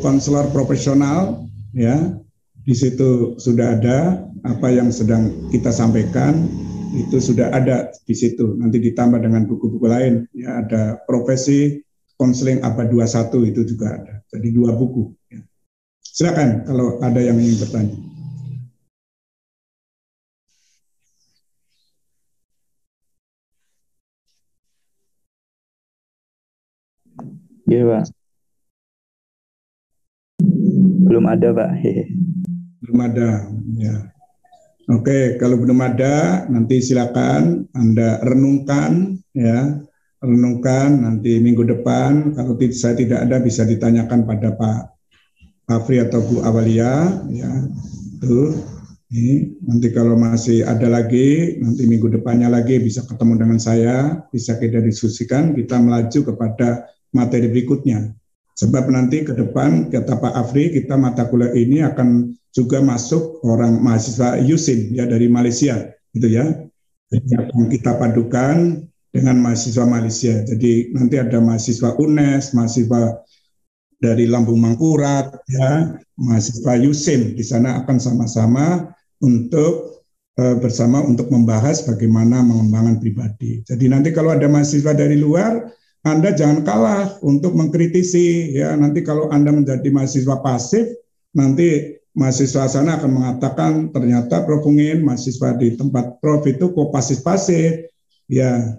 S1: konselor profesional ya. Di situ sudah ada apa yang sedang kita sampaikan, itu sudah ada di situ. Nanti ditambah dengan buku-buku lain ya, ada profesi konseling abad 21 itu juga ada. Jadi 2 buku ya. Silakan kalau ada yang ingin bertanya.
S5: Iya Pak. Belum ada Pak.
S1: Belum ada ya. Oke, kalau belum ada nanti silakan Anda renungkan ya. Renungkan nanti minggu depan, kalau saya tidak ada bisa ditanyakan pada Pak Afri atau Bu Awalia ya. Tuh. Ini nanti kalau masih ada lagi, nanti minggu depannya lagi bisa ketemu dengan saya, bisa kita diskusikan, kita melaju kepada materi berikutnya. Sebab nanti ke depan, kata Pak Afri, kita mata kuliah ini akan juga masuk orang mahasiswa USIN ya dari Malaysia, gitu ya. Jadi akan kita padukan dengan mahasiswa Malaysia. Jadi nanti ada mahasiswa UNES, mahasiswa dari Lambung Mangkurat, ya, mahasiswa USIN. Di sana akan sama-sama untuk bersama untuk membahas bagaimana mengembangkan pribadi. Jadi nanti kalau ada mahasiswa dari luar, Anda jangan kalah untuk mengkritisi ya. Nanti kalau Anda menjadi mahasiswa pasif, nanti mahasiswa sana akan mengatakan ternyata Prof Ungin, mahasiswa di tempat Prof itu kok pasif-pasif, ya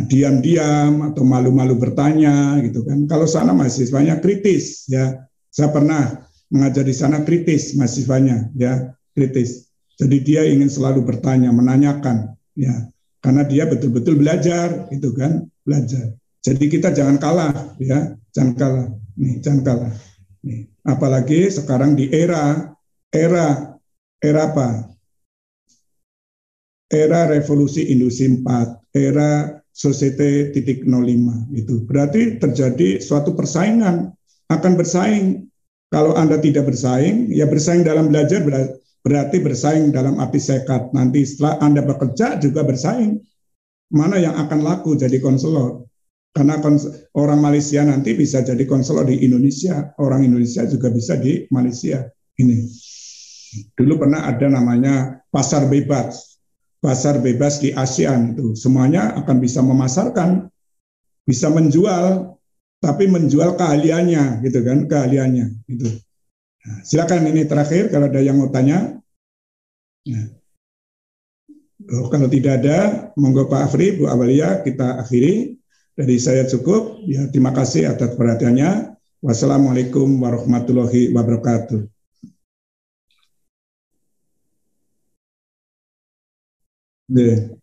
S1: diam-diam atau malu-malu bertanya gitu kan. Kalau sana mahasiswanya kritis ya. Saya pernah mengajar di sana kritis mahasiswanya ya, kritis. Jadi dia ingin selalu bertanya, menanyakan ya. Karena dia betul-betul belajar gitu kan, belajar. Jadi kita jangan kalah ya, jangan kalah. Jangan kalah. Apalagi sekarang di era apa? Era revolusi industri 4, era Society 0.5 itu. Berarti terjadi suatu persaingan, akan bersaing. Kalau Anda tidak bersaing, ya bersaing dalam belajar berarti bersaing dalam arti sekat. Nanti setelah Anda bekerja juga bersaing. Mana yang akan laku jadi konselor? Karena orang Malaysia nanti bisa jadi konselor di Indonesia, orang Indonesia juga bisa di Malaysia. Ini dulu pernah ada namanya pasar bebas di ASEAN itu, semuanya akan bisa memasarkan, bisa menjual, tapi menjual keahliannya, gitu kan, keahliannya. Gitu. Nah, silakan ini terakhir kalau ada yang mau tanya. Nah. Kalau tidak ada, monggo Pak Afri, Bu Awalia, kita akhiri. Dari saya cukup. Ya, terima kasih atas perhatiannya. Wassalamualaikum warahmatullahi wabarakatuh. Nggih.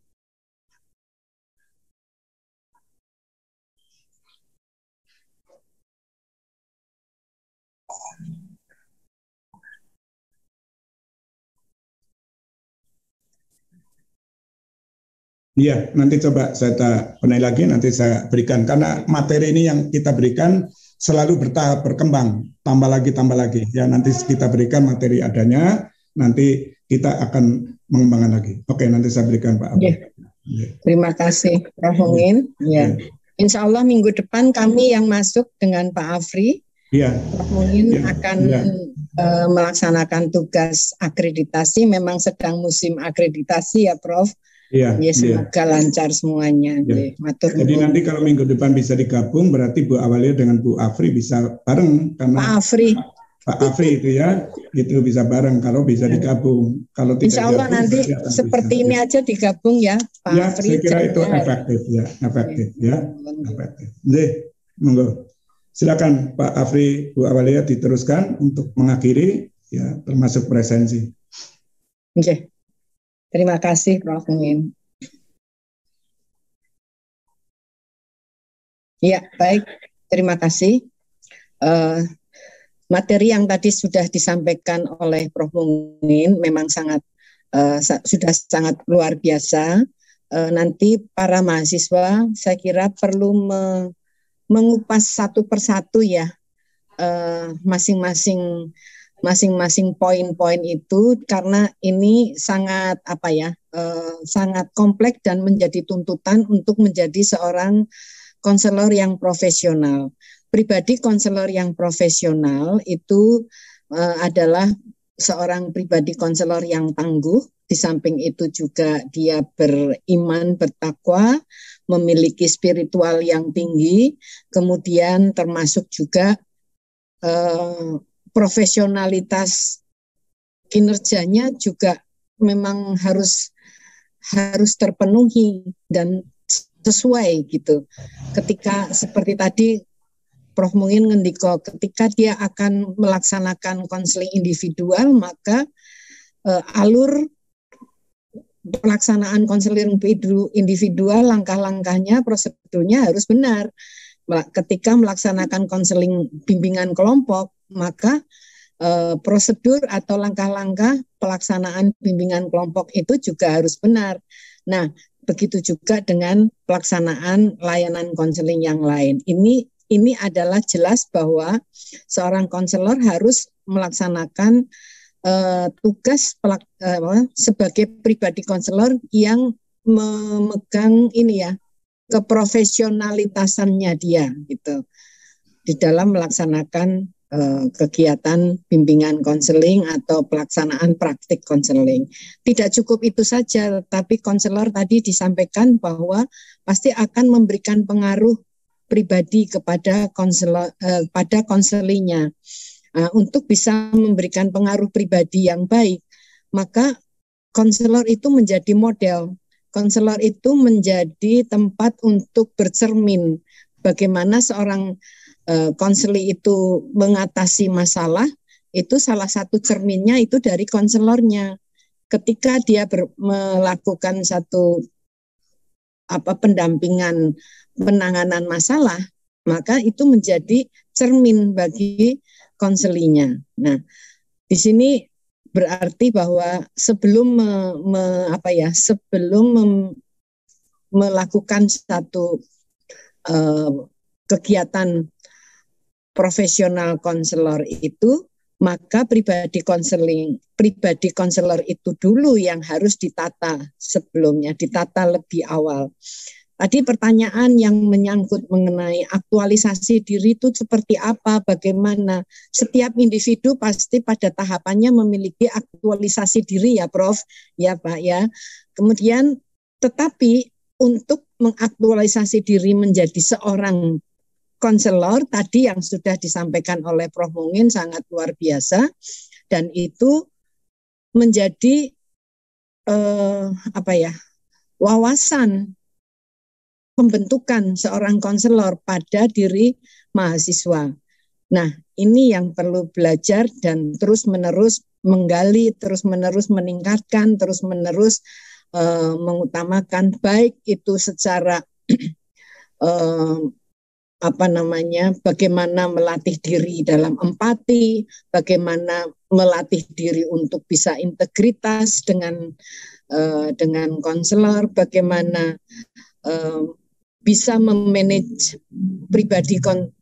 S1: Iya, nanti coba saya benahi lagi, nanti saya berikan. Karena materi ini yang kita berikan selalu bertahap berkembang, tambah lagi. Ya, nanti kita berikan materi adanya, nanti kita akan mengembangkan lagi. Oke, nanti saya berikan Pak Abu.
S2: Terima kasih, Prof. Mungin. Ya. Insya Allah minggu depan kami yang masuk dengan Pak Afri.
S1: Iya.
S2: Prof. Mungin akan melaksanakan tugas akreditasi. Memang sedang musim akreditasi ya, Prof.
S1: Iya,
S2: semoga lancar semuanya.
S1: Matur Jadi nanti kalau minggu depan bisa digabung, berarti Bu Awalia dengan Bu Afri bisa bareng, karena Pak Afri itu ya, itu bisa bareng kalau bisa digabung. Kalau tidak
S2: Insya Allah
S1: digabung,
S2: nanti seperti bisa. Ini aja digabung ya, Pak Afri.
S1: Saya kira itu efektif ya. Jadi, monggo. Silakan Pak Afri, Bu Awalia diteruskan untuk mengakhiri ya, termasuk presensi.
S2: Oke. Terima kasih, Prof. Mungin. Ya, baik. Terima kasih. Materi yang tadi sudah disampaikan oleh Prof. Mungin memang sudah sangat luar biasa. Nanti para mahasiswa saya kira perlu mengupas satu persatu ya masing-masing poin-poin itu, karena ini sangat sangat kompleks dan menjadi tuntutan untuk menjadi seorang konselor yang profesional. Pribadi konselor yang profesional itu adalah seorang pribadi konselor yang tangguh. Di samping itu juga dia beriman, bertakwa, memiliki spiritual yang tinggi, kemudian termasuk juga profesionalitas kinerjanya juga memang harus terpenuhi dan sesuai gitu. Ketika seperti tadi Prof. Mungin ngendiko, ketika dia akan melaksanakan konseling individual, maka alur pelaksanaan konseling individual, langkah-langkahnya, prosedurnya harus benar. Ketika melaksanakan konseling bimbingan kelompok, maka prosedur atau langkah-langkah pelaksanaan bimbingan kelompok itu juga harus benar. Nah, begitu juga dengan pelaksanaan layanan konseling yang lain. Ini adalah jelas bahwa seorang konselor harus melaksanakan tugas sebagai pribadi konselor yang memegang keprofesionalitasannya dia gitu di dalam melaksanakan kegiatan bimbingan konseling atau pelaksanaan praktik konseling. Tidak cukup itu saja, tapi konselor tadi disampaikan bahwa pasti akan memberikan pengaruh pribadi kepada pada konselingnya. Untuk bisa memberikan pengaruh pribadi yang baik, maka konselor itu menjadi model. Konselor itu menjadi tempat untuk bercermin bagaimana seorang konseli itu mengatasi masalah. Itu salah satu cerminnya itu dari konselornya. Ketika dia melakukan satu pendampingan penanganan masalah, maka itu menjadi cermin bagi konselinya. Nah, di sini berarti bahwa sebelum melakukan satu kegiatan profesional konselor itu, maka pribadi konselor itu dulu yang harus ditata sebelumnya, ditata lebih awal. Tadi pertanyaan yang menyangkut mengenai aktualisasi diri itu seperti apa, bagaimana. Setiap individu pasti pada tahapannya memiliki aktualisasi diri ya Prof, ya Pak ya. Kemudian tetapi untuk mengaktualisasi diri menjadi seorang konselor tadi yang sudah disampaikan oleh Prof Mungin sangat luar biasa, dan itu menjadi wawasan pembentukan seorang konselor pada diri mahasiswa. Nah, ini yang perlu belajar dan terus-menerus menggali, terus-menerus meningkatkan, terus-menerus mengutamakan baik itu secara bagaimana melatih diri dalam empati, bagaimana melatih diri untuk bisa integritas dengan konselor, bagaimana bisa memanage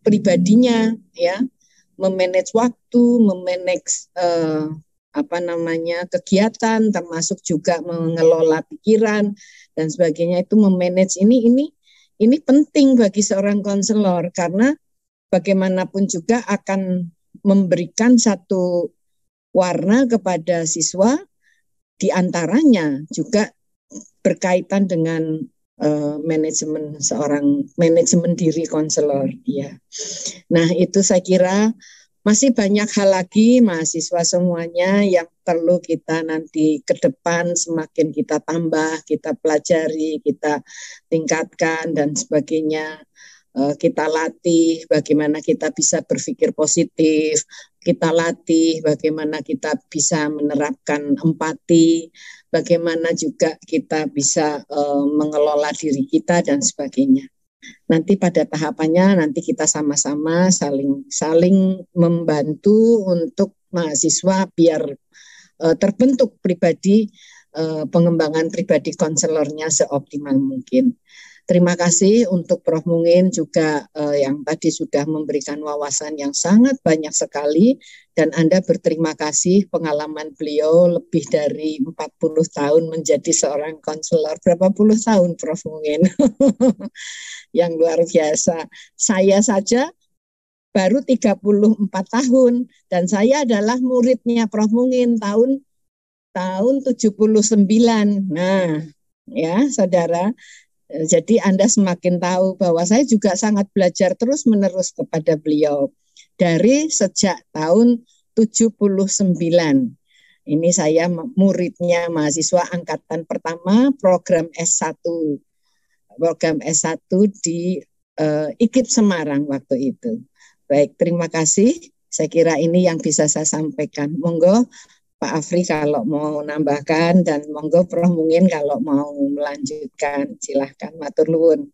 S2: pribadinya, ya, memanage waktu, memanage kegiatan, termasuk juga mengelola pikiran dan sebagainya. Itu memanage ini penting bagi seorang konselor, karena bagaimanapun juga akan memberikan satu warna kepada siswa, diantaranya juga berkaitan dengan manajemen diri konselor. Ya. Nah, itu saya kira masih banyak hal lagi mahasiswa semuanya yang perlu kita nanti ke depan semakin kita tambah, kita pelajari, kita tingkatkan dan sebagainya. Kita latih bagaimana kita bisa berpikir positif, kita latih bagaimana kita bisa menerapkan empati, bagaimana juga kita bisa mengelola diri kita dan sebagainya. Nanti pada tahapannya nanti kita sama-sama saling membantu untuk mahasiswa biar terbentuk pengembangan pribadi konselornya seoptimal mungkin. Terima kasih untuk Prof. Mungin juga yang tadi sudah memberikan wawasan yang sangat banyak sekali, dan Anda berterima kasih pengalaman beliau lebih dari 40 tahun menjadi seorang konselor. Berapa puluh tahun Prof. Mungin? Yang luar biasa. Saya saja baru 34 tahun dan saya adalah muridnya Prof. Mungin tahun 79. Nah, ya saudara, jadi Anda semakin tahu bahwa saya juga sangat belajar terus-menerus kepada beliau dari sejak tahun 79. Ini saya muridnya mahasiswa angkatan pertama program S1 di IKIP Semarang waktu itu. Baik, terima kasih. Saya kira ini yang bisa saya sampaikan. Monggo Pak Afri kalau mau nambahkan, dan monggo Prof. Mungin kalau mau melanjutkan, silahkan. Matur nuwun.